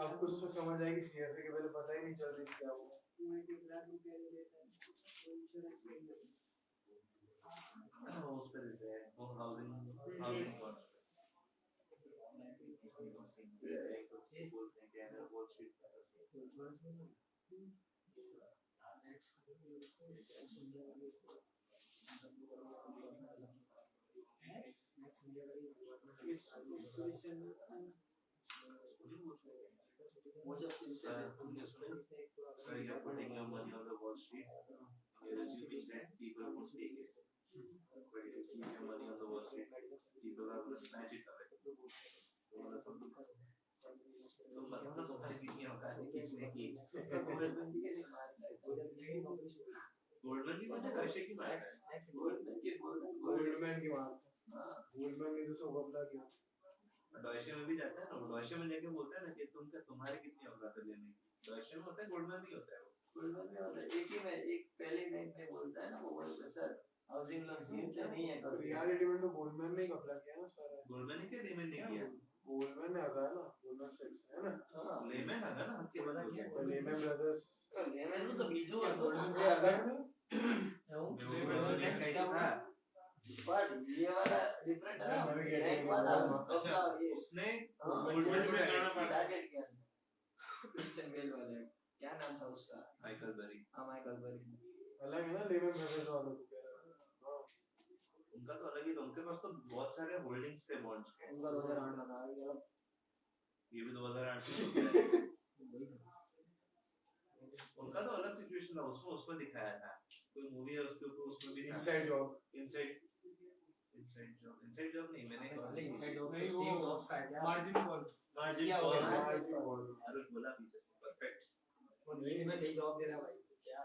अब कुछ तो समझ आएगी। सीएफए के पहले पता ही नहीं चल रही क्या हुआ। उस पे देते हैं वो हाउसिंग कॉस्ट बोलते हैं क्या है वो street So you're putting your money on the Wall Street. You're assuming that people won't take it. But if you keep your money on the Wall Street, people are going to snatch it away. So मतलब तुम्हारी कितनी औकात है किसने की? गोल्डमैन की बात है, पैसे की बात है। गोल्डमैन की बात। गोल्डमैन ने तो सब घपला किया। डॉयशे में भी जाता है ना, वो डॉयशे में जाके बोलता है ना कि तुम्हारी कितनी औकात है लेने की। डॉयशे में होता है, गोल्डमैन नहीं होता है वो। गोल्डमैन में होता है, एक ही में एक पहले बैंक में बोलता है ना वो बोलता है सर हाउसिंग लोन स्कीम तो नहीं है। रियलिटी में तो गोल्डमैन ने घपला किया ना सारा। गोल्डमैन ने क्या लेमन ने किया? गोल्डमैन ने आगा ना, गोल्डमैन सेक्स है ना। लेमन आगा ना, हमके बता क्या? Lehman Brothers. लेमन तो बीजू है गोल्डमैन के आगा है ना। पर ये वाला डिफरेंट है ना, एक वाला उसने गोल्डमैन में टारगेट किया क्रिश्चियन बेल वाले, क्या नाम था उसका? Michael Berry. हाँ माइकल बेरी। अलग है ना लेमन ब्रदर्स वालों को कह रहा हूँ। उनका तो अलग ही था, उनके पास तो बहुत सारे होल्डिंग्स थे बॉन्ड्स के। उनका 2008 में था ये भी 2008 में उनका तो अलग सिचुएशन था, उसमें दिखाया था कोई मूवी है उसके ऊपर, उसमें भी इनसाइड जॉब। इनसाइड जॉब नहीं, मैंने इनसाइड जॉब नहीं, स्टीव वो जॉब्स का है मार्जिन कॉल। मार्जिन कॉल अरे बोला पीछे से परफेक्ट। वो नींद में सही जवाब दे रहा है भाई क्या।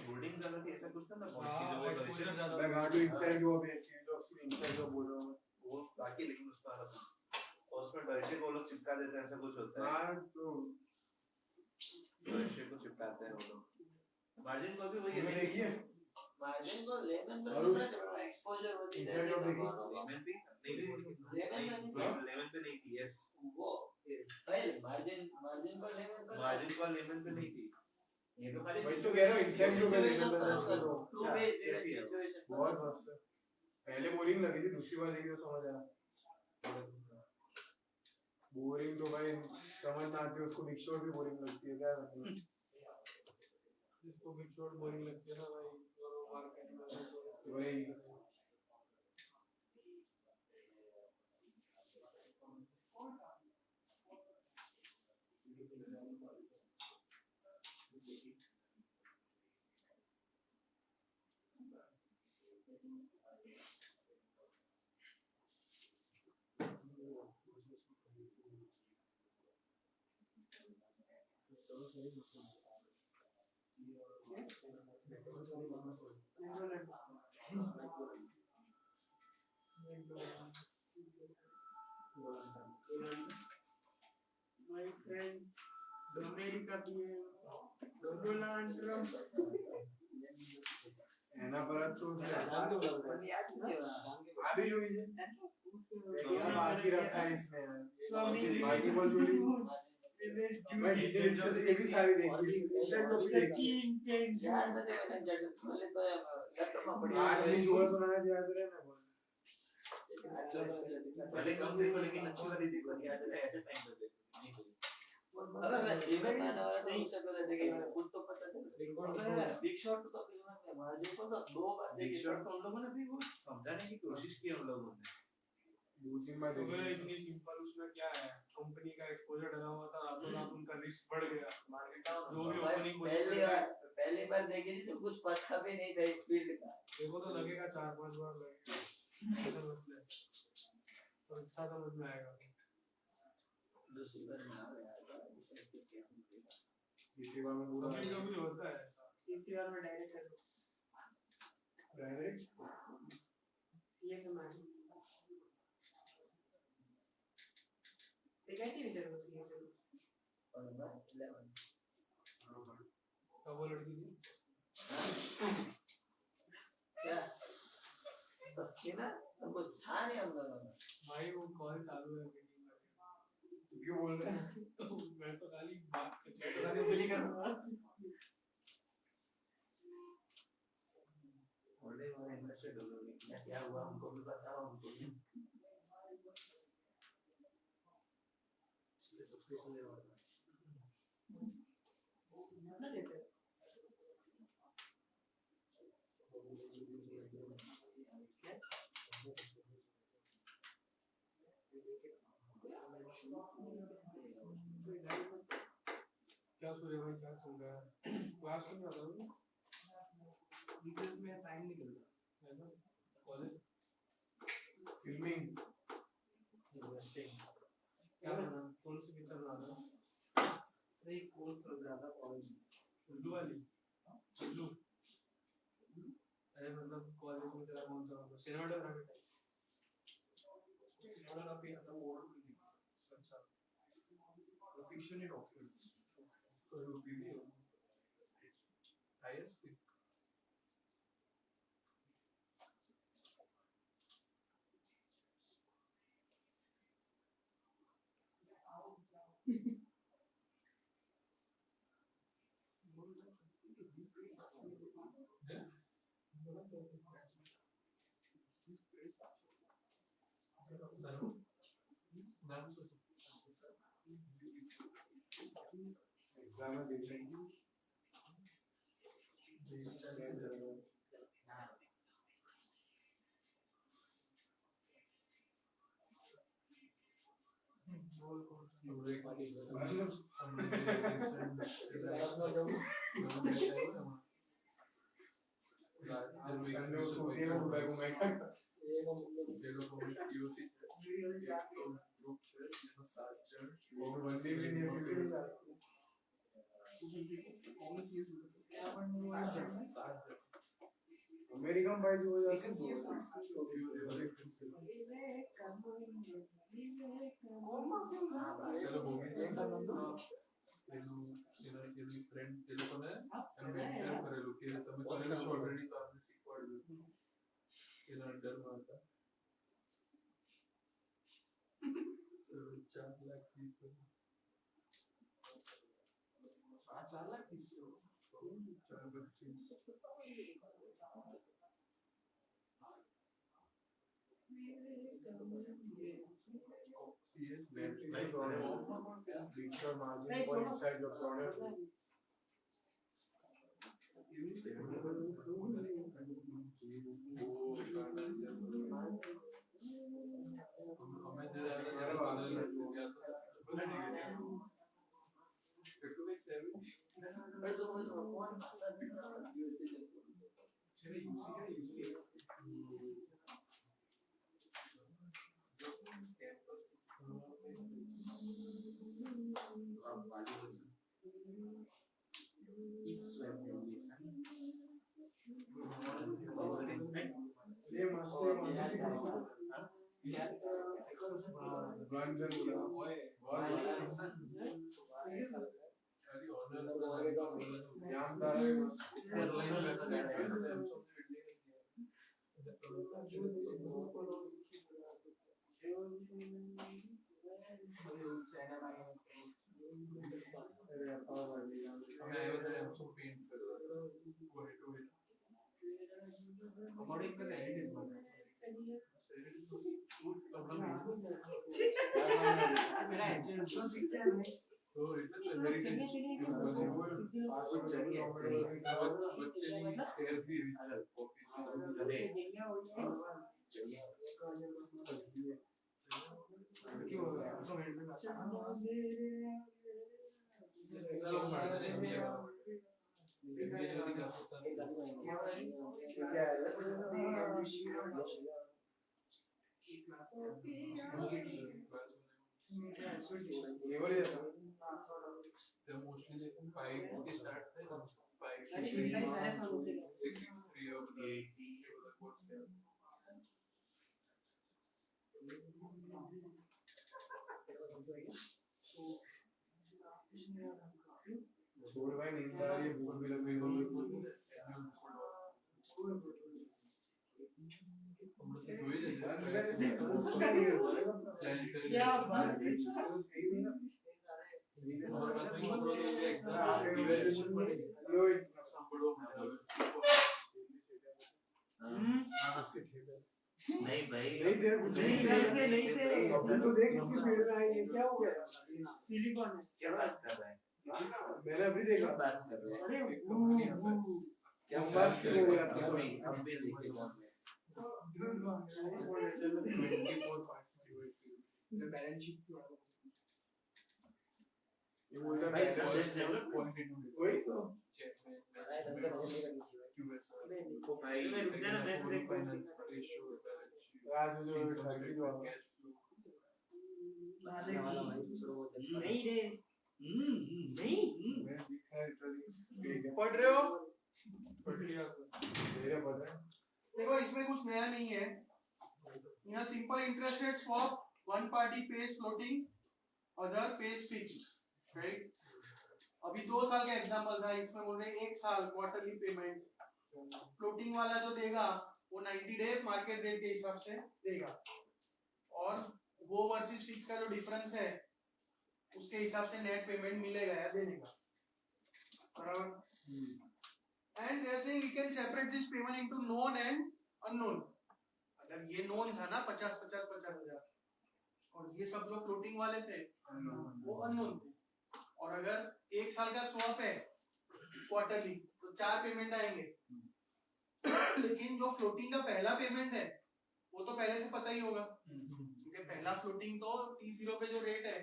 होल्डिंग ज्यादा थी, ऐसा कुछ था ना एक्सपोजर ज्यादा। मैं गाड़ी इनसाइड जॉब है, चीज ऑफ इनसाइड जॉब बोल रहा हूँ वो बाकी, लेकिन उसका अलग था। और उसमें डॉयचे को लोग चिपका देते हैं, ऐसा कुछ होता है। हाँ तो डॉयचे को चिपकाते हैं वो लोग। मार्जिन को भी वही ये देखिए मार्जिन को लेमन और में एक्सपोजर होती है इनसाइड जॉब देखिए। लेमन भी लेमन पे नहीं थी। यस वो पहले मार्जिन को लेमन पे नहीं थी। ये तो खाली वही तो कह रहा हूँ, इनसाइड जॉब है लेमन ब्रदर्स को तो ट्रू बेस्ड सिचुएशन बहुत मस्त है। पहले बोरिंग लगी थी, दूसरी बार देखी तो समझ आया। बोरिंग तो भाई समझ ना आती, उसको बिग शॉट भी बोरिंग लगती है क्या करना। जिसको बिग शॉट बोरिंग लगती है ना भाई, वो मार्केटिंग में वही My friend, America Donald Trump. एना परत तो याद नहीं है अभी जो है बाकी रखा है इसमें स्वामी बाकी बोल जोड़ी मैं ये भी सारी देखी यार मैंने जब बोले तो लैपटॉप में पड़ी आज नहीं हुआ तो ना याद रहे ना पहले कम से कम लेकिन अच्छी वाली थी, याद है ऐसे टाइम पे नहीं अबे मैं सीमेंट लाने वाला था उससे पहले देखिए मैंने खुद तो पता था बिग शॉट तो फिल्म में मार्जिन को तो 2 बार बिग देखी शॉट तो हम लोगों ने भी वो समझाने की कोशिश की हम लोगों ने। 2-3 बार तो देखी। इतनी सिंपल उसमें क्या है, कंपनी का एक्सपोजर डला हुआ था, रातों रात उनका रिस्क बढ़ गया, मार्केट जो भी ओपनिंग पहली बार देखी थी तो कुछ पता भी नहीं था इस फील्ड का। देखो तो लगेगा 4-5 बार लगेगा, ऐसा मतलब है, तो अच्छा समझ में आएगा। रिसीवर में आ गया था इसे क्या रिसीवर में पूरा कभी कभी होता है ऐसा, तीसरी बार में डायरेक्ट कर दो डायरेक्ट सीए के मैम टिकट ही नहीं चल रहा सीए के और मैं 11 अब वो लड़की थी क्या तो किना तुमको था नहीं हम दोनों में भाई, वो कॉल चालू है मीटिंग में, क्यों बोल रहे हैं? मैं तो खाली बात चैट वाली बिली कर रहा हूं। ऑलरेडी हमारे इंटरेस्टेड हो गए कि क्या हुआ हमको भी बताओ, हमको भी सब्सक्रिप्शन ले रहा हूं ना देते क्या सूर्य भाई, क्या चल रहा है? क्लास में आता हूँ डिटेल्स में टाइम निकलता है ना, कॉलेज फिल्मिंग इन्वेस्टिंग क्या करना, कौन सी पिक्चर बनाना, है। एक कोर्स कर रहा था कॉलेज में, उल्लू वाली, उल्लू, अरे मतलब कॉलेज में तेरा कौन सा होगा, सिनेमाटोग्राफी टाइप, सिनेमाटोग्राफी आता वो और भी अच्छा, तो फिक्शन ही डॉक्यूमेंट्स तो वो वीडियो आईएसपी एग्जाम में देख रहे हैं संडे को सोती है वो बैग में वो बंदी भी नहीं अमेरिकन बाइज हो जाते हैं Your margin for inside your product. तो એટલે વેરી चलिए चलिए बच्चे नहीं शेयर भी अगर ऑफिस में चलिए मोस्टली 5 के स्टार्ट थे 5 अरे 6 ये सारे सालों से 6 of the course है छोड़ भाई नींद आ रही है भूख भी लग गई होगी क्या बात है नहीं भाई नहीं थे तो देख इसकी फील्ड में आई है क्या हो गया सिलिकॉन है क्या बात कर रहे हैं मैंने अभी देखा क्या बात कर रहे हैं अरे क्या बात हो गया हम भी लिखे जाते हैं बैलेंस शीट ये बोलता भाई है सब्जेक्ट डेवलप वही तो आज जो ठगी जो नहीं रे नहीं पढ़ रहे हो मेरा पता है देखो इसमें कुछ नया नहीं है यहाँ simple interest rate swap one party page floating other page fixed right अभी 2 साल का एग्जांपल था इसमें बोल रहे हैं 1 साल क्वार्टरली पेमेंट फ्लोटिंग वाला जो देगा वो 90 डे मार्केट रेट के हिसाब से देगा और वो वर्सेस फिक्स का जो डिफरेंस है उसके हिसाब से नेट पेमेंट मिलेगा या देने का बराबर and they are saying we can separate this payment into known and unknown अगर ये नोन था ना 50,000 और ये सब जो फ्लोटिंग वाले थे वो अननोन थे और अगर 1 साल का स्वैप है क्वार्टरली तो 4 पेमेंट आएंगे लेकिन जो फ्लोटिंग का पहला पेमेंट है वो तो पहले से पता ही होगा क्योंकि पहला फ्लोटिंग तो T0 पे जो रेट है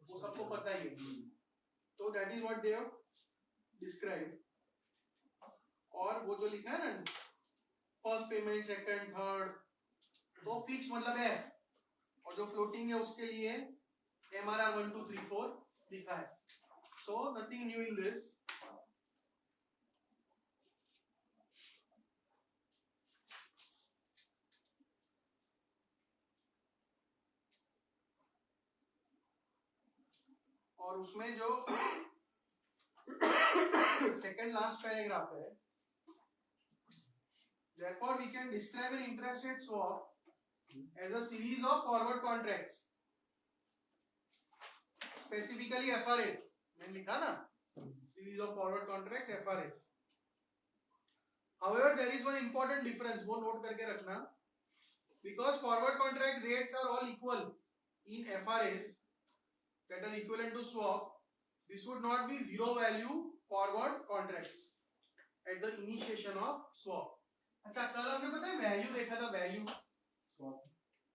वो सबको पता ही है तो that is what they have describe और वो जो लिखा है ना फर्स्ट पेमेंट सेकंड थर्ड तो फिक्स मतलब है और जो फ्लोटिंग है उसके लिए MRR 1 2 3 4 लिखा है so nothing new in this और उसमें जो सेकंड लास्ट पैराग्राफ है therefore we can describe an interest rate swap as a series of forward contracts specifically FRAs मैंने लिखा ना series of forward contracts FRAs however there is one important difference वो नोट करके रखना because forward contract rates are all equal in FRAs that are equivalent to swap this would not be zero value forward contracts at the initiation of swap अच्छा कल हमने पता है वैल्यू देखा था वैल्यू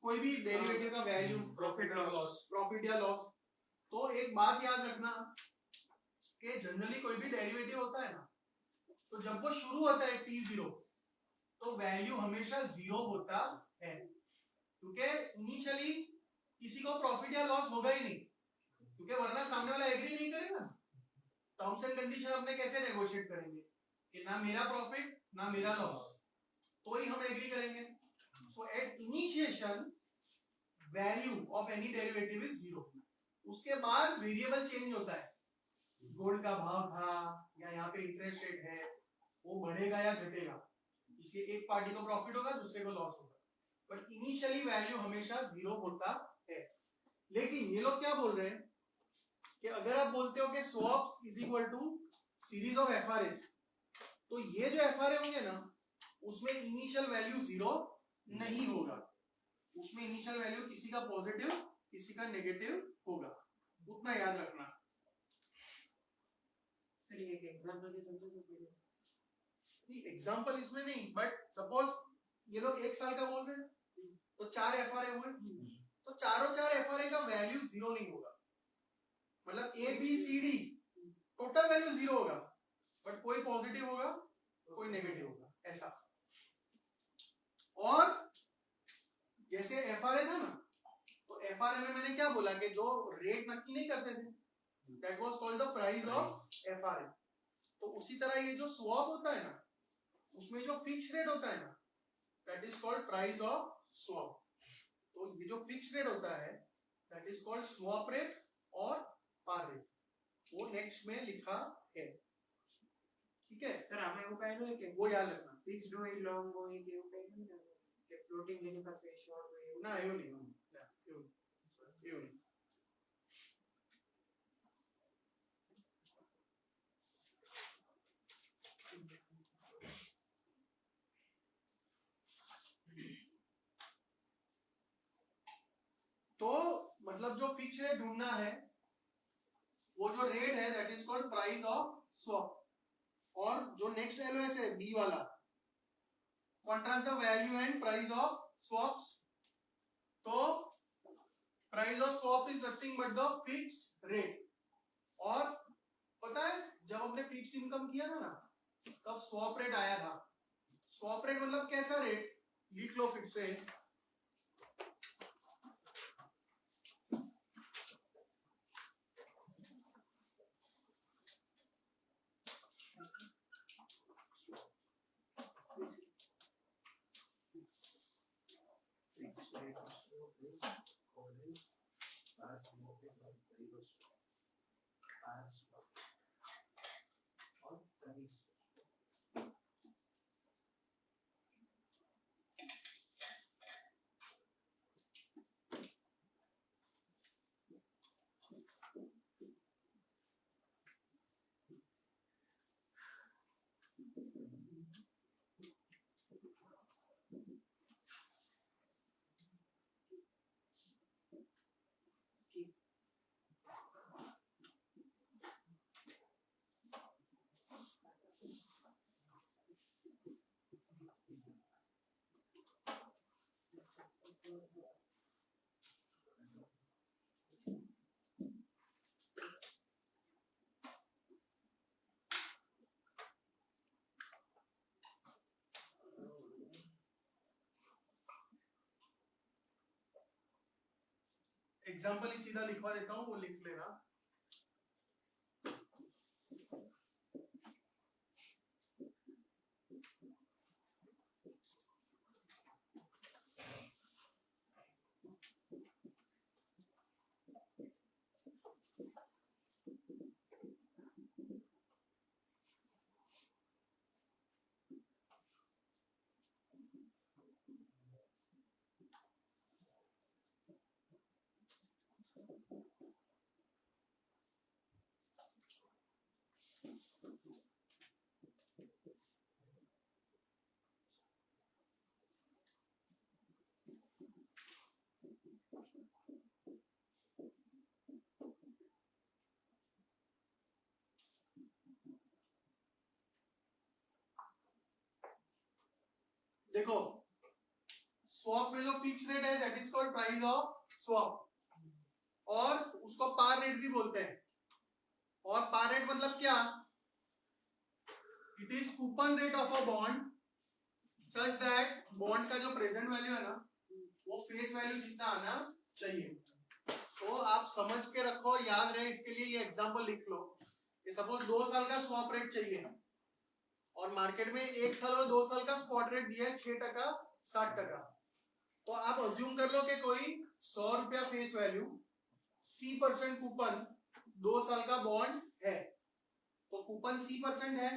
कोई भी डेरिवेटिव का वैल्यू प्रॉफिट या लॉस तो एक बात याद रखना कि जनरली कोई भी डेरिवेटिव होता है ना तो जब वो शुरू होता है T0 तो वैल्यू हमेशा 0 होता है क्योंकि इनिशियली किसी को प्रॉफिट या लॉस होगा ही नहीं क्योंकि वरना सामने वाला एग्री नहीं करेगा टर्म्स एंड कंडीशन अपने कैसे नेगोशिएट करेंगे कि ना मेरा प्रॉफिट ना मेरा लॉस तो ही हम एग्री करेंगे so at initiation value of any derivative is 0 उसके बाद वेरिएबल चेंज होता है गोल्ड का भाव था या यहाँ पे इंटरेस्ट रेट है वो बढ़ेगा या घटेगा इसलिए एक पार्टी को प्रॉफिट होगा दूसरे को लॉस होगा बट इनिशियली वैल्यू हमेशा 0 होता है लेकिन ये लोग क्या बोल रहे हैं कि अगर आप बोलते हो कि swaps is equal to series of FRAs तो ये जो एफआरए होंगे ना उसमें इनिशियल वैल्यू 0 नहीं होगा उसमें इनिशियल वैल्यू किसी का पॉजिटिव किसी का नेगेटिव होगा उतना याद रखना सर ये एक एग्जांपल के समझो तो फिर एग्जाम्पल इसमें नहीं, बट सपोज ये लोग 1 साल का बोल रहे हैं तो 4 एफआरए हुए, तो चारों 4 एफआरए का वैल्यू 0 नहीं होगा, मतलब A B C D total value 0 होगा, बट कोई पॉजिटिव होगा कोई नेगेटिव होगा, ऐसा। और जैसे एफआरए था ना, तो एफआरए में मैंने क्या बोला कि जो रेट नक्की नहीं करते थे, that was called the price of FRA. तो उसी तरह ये जो स्वैप होता है ना, उसमें जो फिक्स रेट होता है ना, that is called price of swap. तो ये जो फिक्स रेट होता है that is called swap rate और पार रेट, वो नेक्स्ट में लिखा है, ठीक है। सर हमें वो कहना है वो याद रखना, फिक्स्ड हो लॉन्ग हो ये वो कहना है कि फ्लोटिंग लेने का से शॉर्ट हो ना यो नहीं, ना यो नहीं। तो मतलब जो फिक्स रेट ढूंढना है, वो जो रेट है that is called price of swap. और जो नेक्स्ट एलओएस है बी वाला, contrast the value and price of swaps. तो price of swap is nothing but the fixed rate. और पता है जब हमने फिक्स्ड इनकम किया था ना, तब स्वैप रेट आया था। स्वैप रेट मतलब कैसा रेट, लिख लो फिर से, एग्जाम्पल ही सीधा लिखवा देता हूं, वो लिख लेना। देखो स्वैप में जो फिक्स रेट है that is called price of swap, और उसको पार रेट भी बोलते हैं। और पार रेट मतलब क्या, it is coupon rate of a bond such that bond का जो प्रेजेंट वैल्यू है ना, वो फेस वैल्यू जितना आना चाहिए। तो आप समझ के रखो, याद रहे, इसके लिए ये एग्जांपल लिख लो। ये सपोज 2 साल का स्वैप रेट चाहिए और मार्केट में 1 साल और 2 साल का स्पॉट रेट दिया है 6%, 60%। तो आप अज्यूम कर लो कि कोई 100 रुपया फेस वैल्यू, C% कूपन 2 साल का बॉन्ड है, तो कूपन C% है,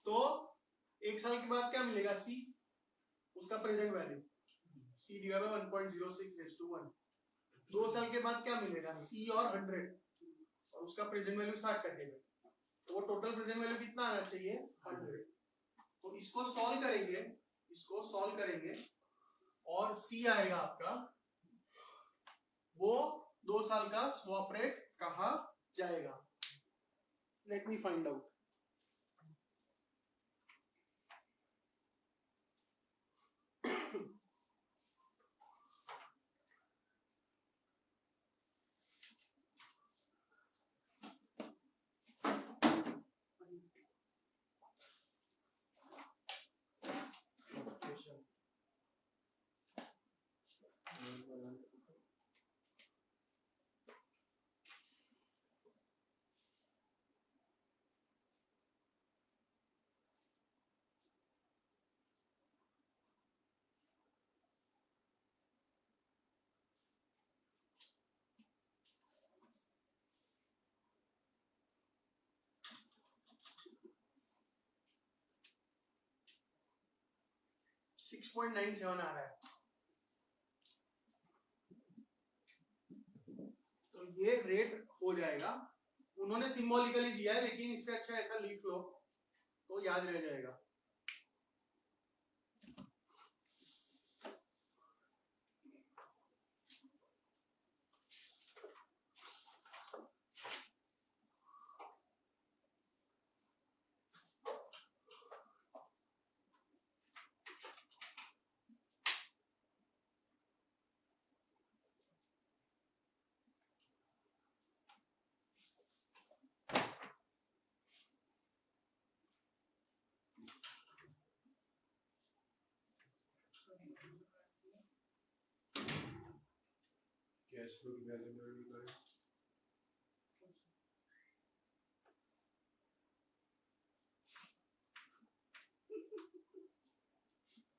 तो 1 साल के बाद क्या मिलेगा, C, उसका present value C divide by 1.06:1। 2 साल के बाद क्या मिलेगा, C और 100, और उसका प्रेजेंट वैल्यू 60 कटेगा, तो वो टोटल प्रेजेंट वैल्यू कितना आना चाहिए, 100। तो इसको सॉल्व करेंगे और C आएगा आपका, वो 2 साल का स्वैप रेट कहा जाएगा। Let me find out. $6.97 आ रहा है। तो ये रेट हो जाएगा। उन्होंने सिंबॉलिकली दिया है, लेकिन इससे अच्छा ऐसा लिख लो तो याद रह जाएगा। कैश फ्लो की वैसे भी करें।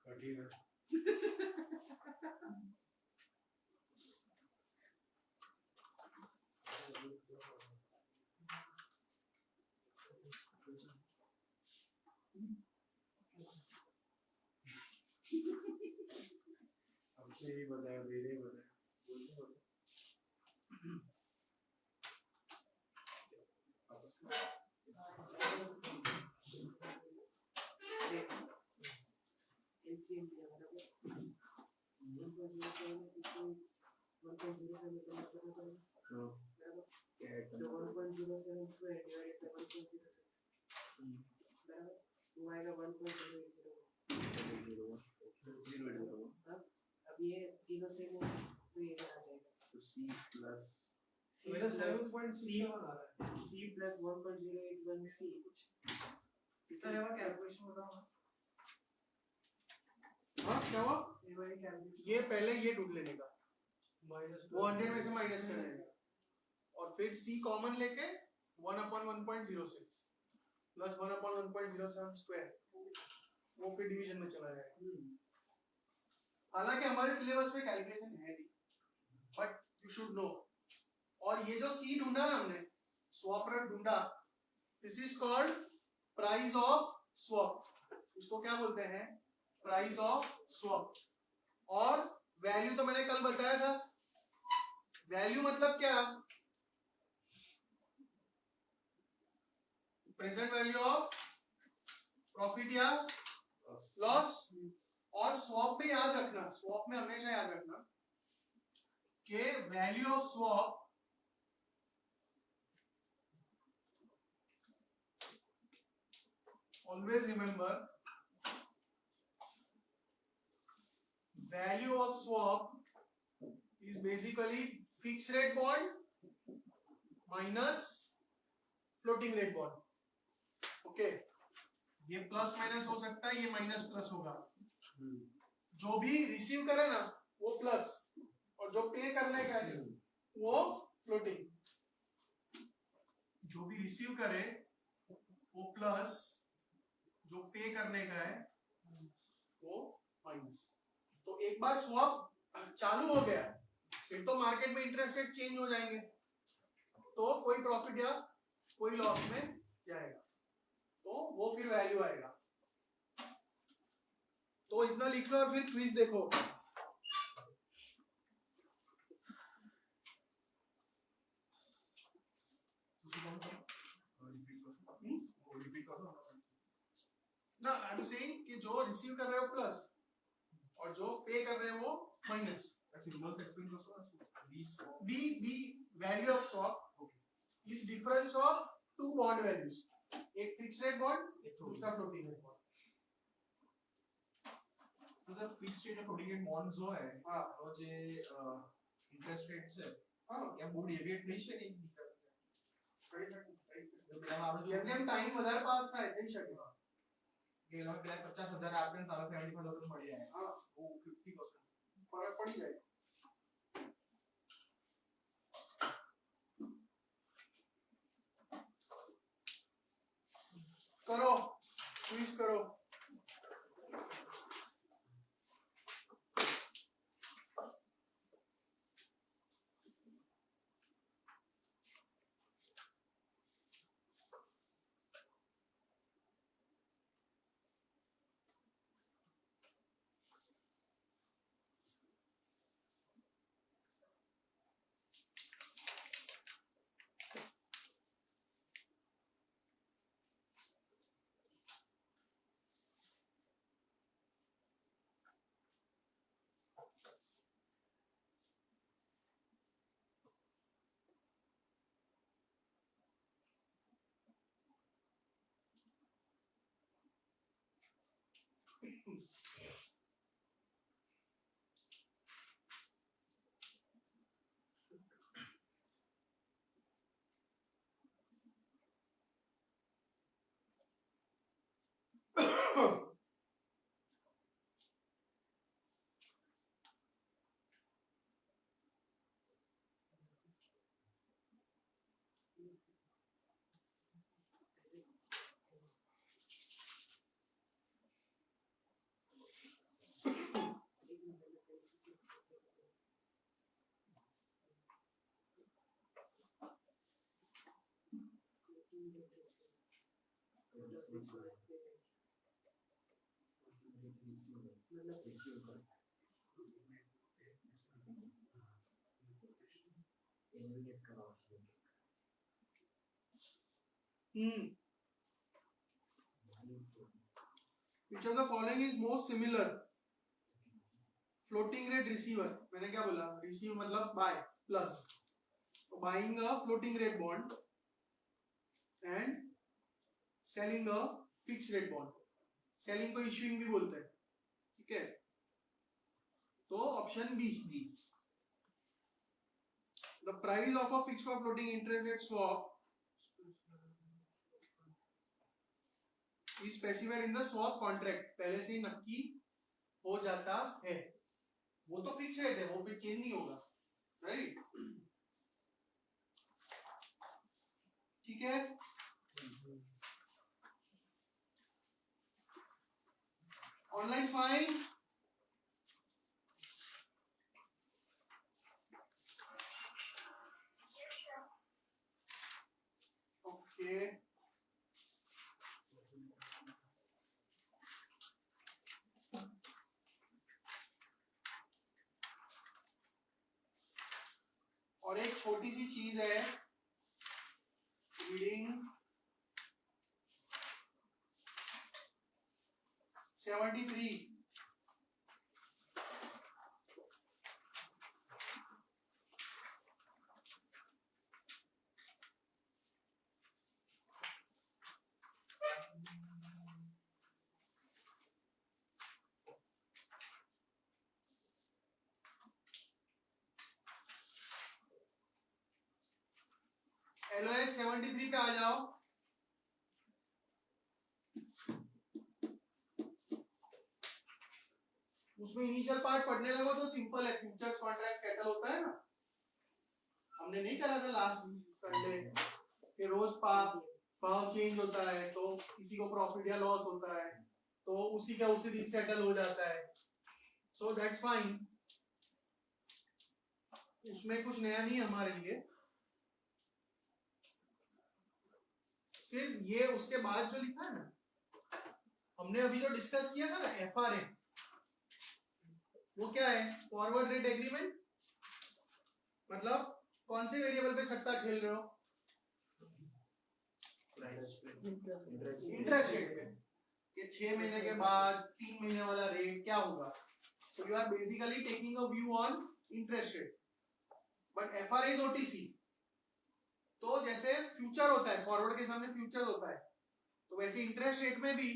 कठिन है। हमसे ही बताया, मेरे ही बताया। LCM दिया बराबर 1.07 into 1.07 का मतलब होता है बराबर तो 1.07 square divided by 1.06 बराबर वो आएगा 1.001। अब ये तीनों से में तो ये आ जाएगा तो C plus मेरा 7.7 आ रहा है C plus 1.081 C सर ये कैलकुलेशन बताओ। हाँ क्या हुआ? ये वाली कैलकुलेशन ये पहले ये ढूंढ लेने का, माइनस वो 100 में से माइनस कर देने का, और फिर C कॉमन लेके 1/1.06 प्लस 1/1.07 स्क्वायर, वो फिर डिवीजन में चला जाएगा। हालांकि हमारे सिलेबस में कैलकुलेशन है नहीं, बट यू शुड नो। और ये जो C ढूंढा ना हमने, स्वैप रेट ढूंढा, this is called price of swap. इसको क्या बोलते हैं? Price of swap. और वैल्यू तो मैंने कल बताया था। वैल्यू मतलब क्या? प्रेजेंट वैल्यू ऑफ प्रॉफिट या लॉस। और स्वैप में याद रखना, स्वैप में हमेशा याद रखना कि value of swap always remember value of swap is basically fixed rate bond minus floating rate bond। Okay, ये प्लस माइनस हो सकता है, ये माइनस प्लस होगा। जो भी रिसीव करे ना वो प्लस, और जो पे करने का है वो फ्लोटिंग। जो भी रिसीव करे वो प्लस, जो पे करने का है वो माइनस। तो एक बार स्वैप चालू हो गया, फिर तो मार्केट में इंटरेस्ट रेट चेंज हो जाएंगे, तो कोई प्रॉफिट या कोई लॉस में जाएगा, तो वो फिर वैल्यू आएगा। तो इतना लिख लो और फिर क्विज देखो। ना आई एम सेइंग कि जो रिसीव कर रहे हो प्लस और जो पे कर रहे हो वो minus. B value of swap is difference of two bond values, एक फिक्स रेट बॉन्ड, एक दूसरा फ्लोटिंग रेट बॉन्ड। तो sir fix rate floating rate bond जो है हाँ तो जे इंटरेस्ट रेट છે હા એમ બહુ ડેવિએટ થઈ શકે નહીં કરી શકું, કરી શકું. પેલા આપણે જેમ જેમ ટાઈમ વધારે પાસ થાય થઈ શકે. કે લોકો પેલા 50,000 આપે ને સારા 75,000 મળી જાય હા ઓ 50% ફરક પડી જાય. કરો ક્વિઝ કરો. Which of the following is most similar? Floating rate receiver, मैंने क्या बोला? Receive मतलब buy plus. So buying a floating rate bond and selling a fixed rate bond. Selling को issuing भी बोलते हैं, ठीक है? तो option B. The price of a fixed or floating interest rate swap is specified in the swap contract. पहले से ही नक्की हो जाता है. वो तो फिक्स रेट है, वो फिर चेंज नहीं होगा, राइट? ठीक है. Online fine. ओके और एक छोटी सी चीज है, रीडिंग 73. LOS 73 पे आ जाओ. उसमें इनिशियल पार्ट पढ़ने लगो तो सिंपल है. फ्यूचर्स कॉन्ट्रैक्ट सेटल होता है ना, हमने नहीं करा था लास्ट संडे कि रोज भाव चेंज होता है तो किसी को प्रॉफिट या लॉस होता है तो उसी का उसी दिन सेटल हो जाता है. सो दैट्स फाइन, उसमें कुछ नया नहीं है हमारे लिए. सिर्फ ये उसके बाद जो लिखा है ना, हमने अभी जो डिस्कस किया था ना FRA, वो क्या है? Forward rate agreement. मतलब कौन से वेरिएबल पे सट्टा खेल रहे हो? इंटरेस्ट रेट पे कि 6 महीने के बाद 3 महीने वाला रेट क्या होगा. So you are basically taking a view on interest rate. But FRA is OTC. तो जैसे फ्यूचर होता है, फॉरवर्ड के सामने फ्यूचर होता है, तो वैसे इंटरेस्ट रेट में भी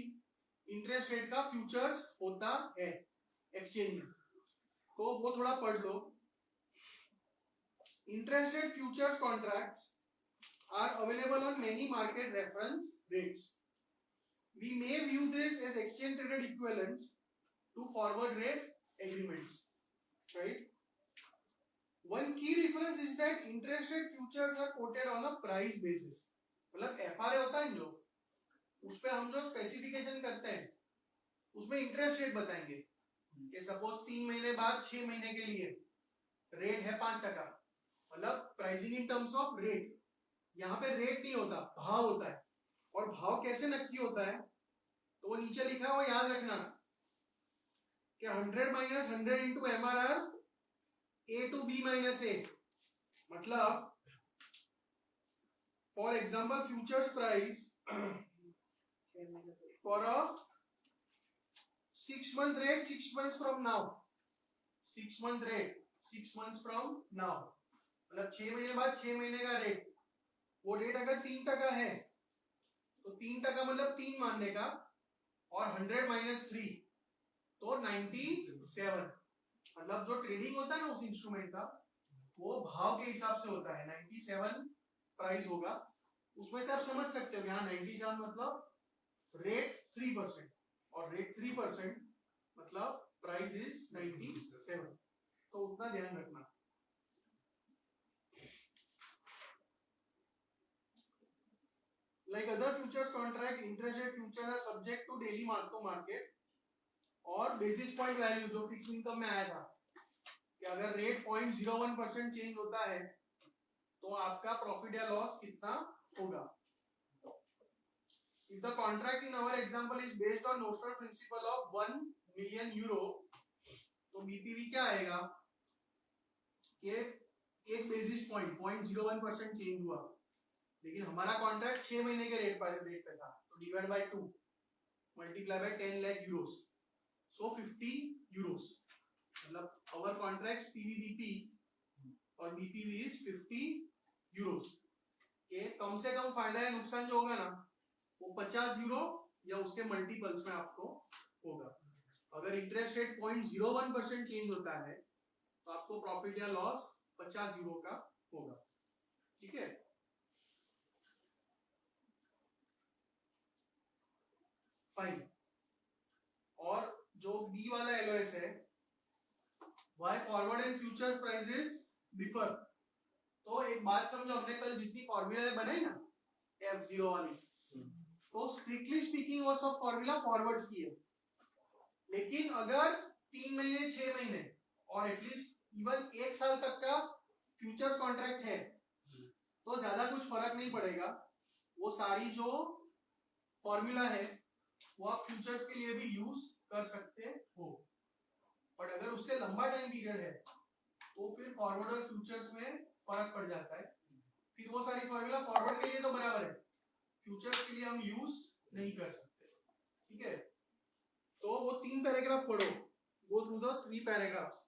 इंटरेस्ट रेट का फ्यूचर्स होता है एक्सचेंज में, तो वो थोड़ा पढ़ लो। Interest rate futures contracts are available on many market reference rates. We may view this as exchange traded equivalent to forward rate agreements, right? One key difference is that interest rate futures are quoted on a price basis. मतलब FRA होता है जो, उस पे हम जो स्पेसिफिकेशन करते हैं उसमें इंटरेस्ट रेट बताएंगे कि सपोज 3 महीने बाद 6 महीने के लिए रेट है 5%, मतलब pricing in terms of rate. यहाँ पे रेट नहीं होता, भाव होता है। और भाव कैसे नक्की होता है, तो वो नीचे लिखा है, वो याद रखना कि 100 minus 100 into MRR A to B minus A, मतलब for example futures price for a 6 month rate 6 months from now, 6 month rate 6 months from now, मतलब 6 महीने बाद 6 महीने का रेट। वो रेट अगर 3% है तो 3% मतलब 3 मानने का, और 100 माइनस 3 तो 97, मतलब जो ट्रेडिंग होता है ना उस इंस्ट्रूमेंट का, वो भाव के हिसाब से होता है। 97 प्राइस होगा, उसमें से आप समझ सकते हो यहाँ 97 मतलब रेट 3%, और रेट 3% मतलब प्राइस इज 97, तो उतना ध्यान रखना। Like other futures contract, interest rate futures are subject to daily mark to market और basis point value जो फिक्स इनकम में आया था कि अगर रेट 0.01% चेंज होता है तो आपका प्रॉफिट या लॉस कितना होगा। If the contract in our example is based on notional principal of 1 million euro, तो BPV क्या आएगा कि एक बेसिस पॉइंट 0.01% चेंज हुआ, लेकिन हमारा कॉन्ट्रैक्ट 6 महीने के रेट पे था, तो divide by 2 multiply by 10 lakh Euros, so 50 Euros, मतलब आवर कॉन्ट्रैक्ट्स पीवीबीपी और बीपीवी इज 50 यूरोस के कम से कम फायदा या नुकसान जो होगा ना वो 50 यूरो या उसके मल्टीपल्स में आपको होगा। अगर इंटरेस्ट रेट 0.01% चेंज होता है तो आपको प्रॉफिट या लॉस 50 यूरो का होगा, ठीक है। फाइन, और जो बी वाला एलओएस है, why forward and future prices differ, तो एक बात समझो, हमने कल जितनी फॉर्मूला बनाई ना F0 वाली, तो स्ट्रिक्टली स्पीकिंग वो सब फॉर्मूला फॉरवर्ड्स की है, लेकिन अगर 3 महीने 6 महीने और एटलीस्ट इवन 1 साल तक का फ्यूचर्स कॉन्ट्रैक्ट है तो ज्यादा कुछ फर्क नहीं पड़ेगा। वो सारी जो फॉर्मूला है वो आप फ्यूचर्स के लिए भी यूज कर सकते हो, बट अगर उससे लंबा टाइम पीरियड है तो फिर फॉरवर्ड और फ्यूचर्स में फर्क पड़ जाता है। फिर वो सारी फॉर्मूला फॉरवर्ड के लिए तो बराबर है, फ्यूचर्स के लिए हम यूज नहीं कर सकते, ठीक है। तो वो 3 पैराग्राफ पढ़ो, go through the 3 paragraph.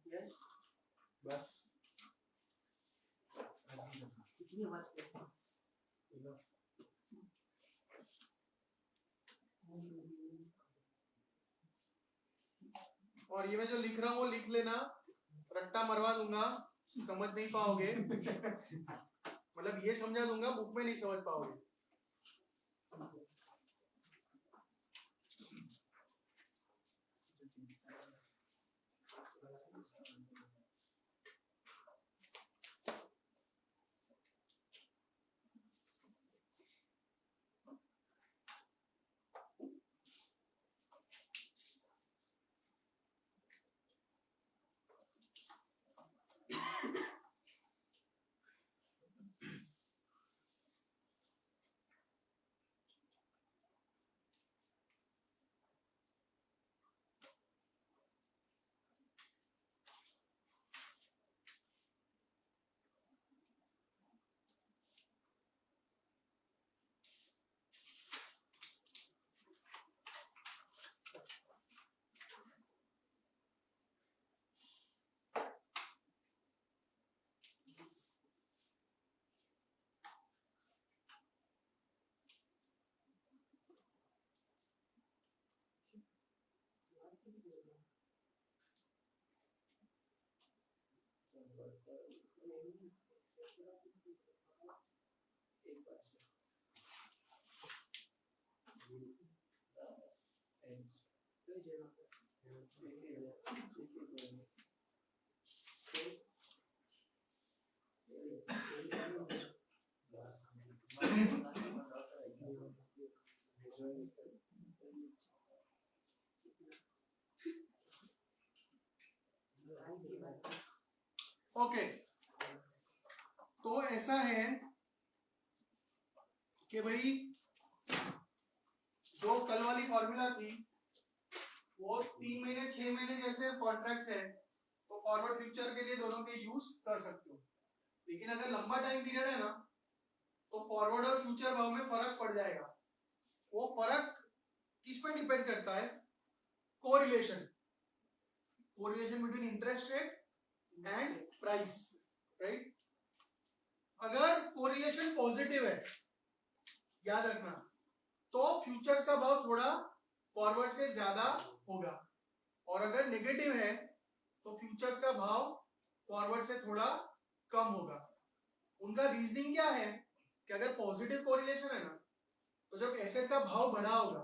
Yes बस कितनी आवाज कैसे और ये मैं जो लिख रहा हूँ वो लिख लेना, रट्टा मरवा दूंगा, समझ नहीं पाओगे। मतलब ये समझा दूंगा, बुक में नहीं समझ पाओगे। ओके, तो ऐसा है कि भाई जो कल वाली फॉर्मूला थी वो 3 महीने 6 महीने जैसे कॉन्ट्रैक्ट्स है तो फॉरवर्ड फ्यूचर के लिए दोनों के यूज कर सकते हो। लेकिन अगर लंबा टाइम पीरियड है ना तो फॉरवर्ड और फ्यूचर भाव में फर्क पड़ जाएगा। वो फर्क किस पे डिपेंड करता है? Correlation, correlation between interest rate and price, right. अगर कोरिलेशन पॉजिटिव है, याद रखना, तो फ्यूचर्स का भाव थोड़ा फॉरवर्ड से ज्यादा होगा, और अगर नेगेटिव है तो फ्यूचर्स का भाव फॉरवर्ड से थोड़ा कम होगा। उनका रीजनिंग क्या है कि अगर पॉजिटिव कोरिलेशन है ना तो जब एसेट का भाव बढ़ा होगा,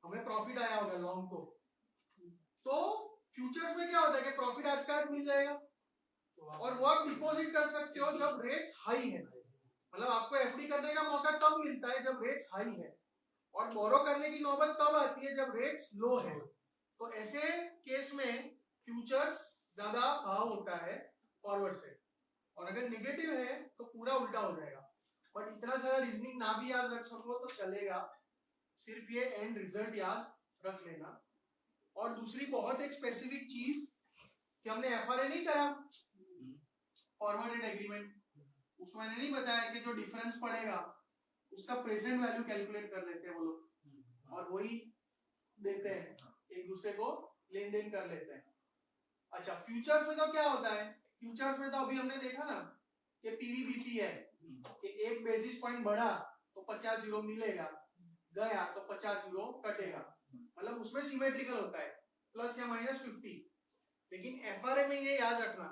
हमें प्रॉफिट आया होगा लॉन्ग को, तो फ्यूचर्स में क्या होता है कि प्रॉफिट आज का आज मिल जाएगा और वो आप डिपॉजिट कर सकते हो जब रेट्स हाई है। मतलब आपको एफडी करने का मौका तब मिलता है जब रेट्स हाई है, और बोरो करने की नौबत तब आती है जब रेट्स लो है। तो ऐसे केस में फ्यूचर्स ज्यादा भाव होता है फॉरवर्ड से, और अगर नेगेटिव है तो पूरा उल्टा हो जाएगा। बट इतना सारा रीजनिंग ना भी याद रख सको तो चलेगा, सिर्फ ये एंड रिजल्ट याद रख लेना। और दूसरी बहुत एक स्पेसिफिक चीज कि हमने एफआरए नहीं करा फॉरवर्डेड एग्रीमेंट, उसमें मैंने नहीं बताया कि जो डिफरेंस पड़ेगा उसका प्रेजेंट वैल्यू कैलकुलेट कर लेते हैं वो लोग और वही देते हैं, एक दूसरे को लेन देन कर लेते हैं। अच्छा, फ्यूचर्स में तो क्या होता है? फ्यूचर्स में तो अभी हमने देखा ना कि पीवीबीपी है कि 1 बेसिस पॉइंट बढ़ा तो 50 यूरो मिलेगा, गया तो 50 यूरो कटेगा। मतलब उसमें सिमेट्रिकल होता है, प्लस या माइनस 50। लेकिन एफआरए में ये याद रखना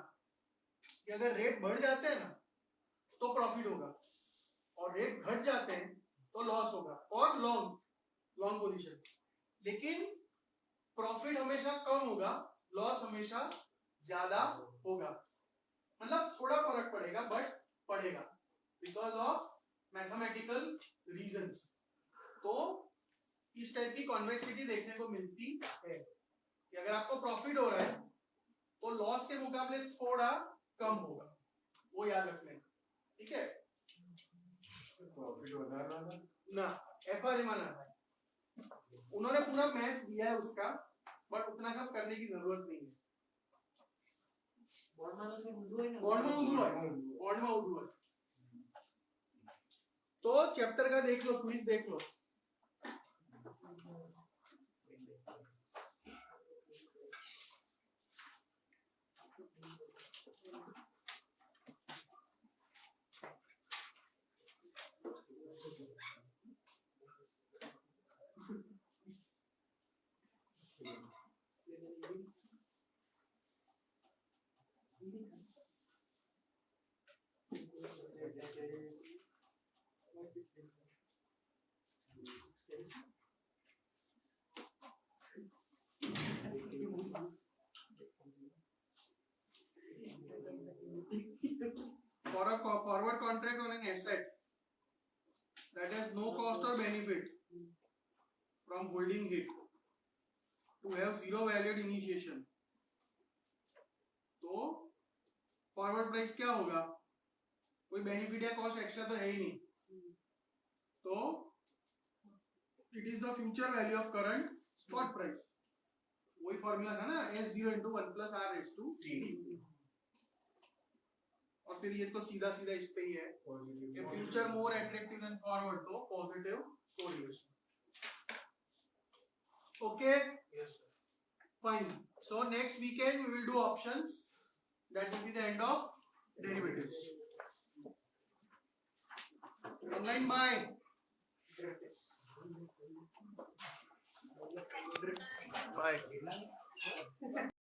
कि अगर रेट बढ़ जाते हैं ना तो प्रॉफिट होगा, और रेट घट जाते हैं तो लॉस होगा और लॉन्ग पोजीशन। लेकिन प्रॉफिट हमेशा कम होगा, लॉस हमेशा ज्यादा होगा। मतलब थोड़ा फर्क पड़ेगा बट पड़ेगा, बिकॉज ऑफ मैथमेटिकल रीजंस। तो इस टाइप की कॉन्वेक्सिटी देखने को मिलती है कि अगर आपको प्रॉफिट हो रहा है तो लॉस के मुकाबले थोड़ा कम होगा, वो याद रखना। ठीक है प्रॉफिट होता है ना, एफआरए माना है, उन्होंने पूरा मैथ्स दिया है उसका, बट उतना सब करने की जरूरत नहीं है। बोर्ड में से उर्दू है ना, बोर्ड में उर्दू है। तो चैप्टर का देख लो, क्विज देख लो। For a forward contract on an asset that has no cost or benefit from holding it to have zero valued initiation, तो फॉरवर्ड प्राइस क्या होगा? कोई बेनिफिट या कॉस्ट एक्स्ट्रा तो है ही नहीं, तो it is the future value of current spot price. वही फॉर्मूला था ना, S0 into 1 plus R raised to TD. और फिर ये तो सीधा सीधा इस पे ही है कि future more attractive than forward, तो positive correlation. Okay, fine. So next weekend we will do options. That will be the end of derivatives. Online bye. Bye.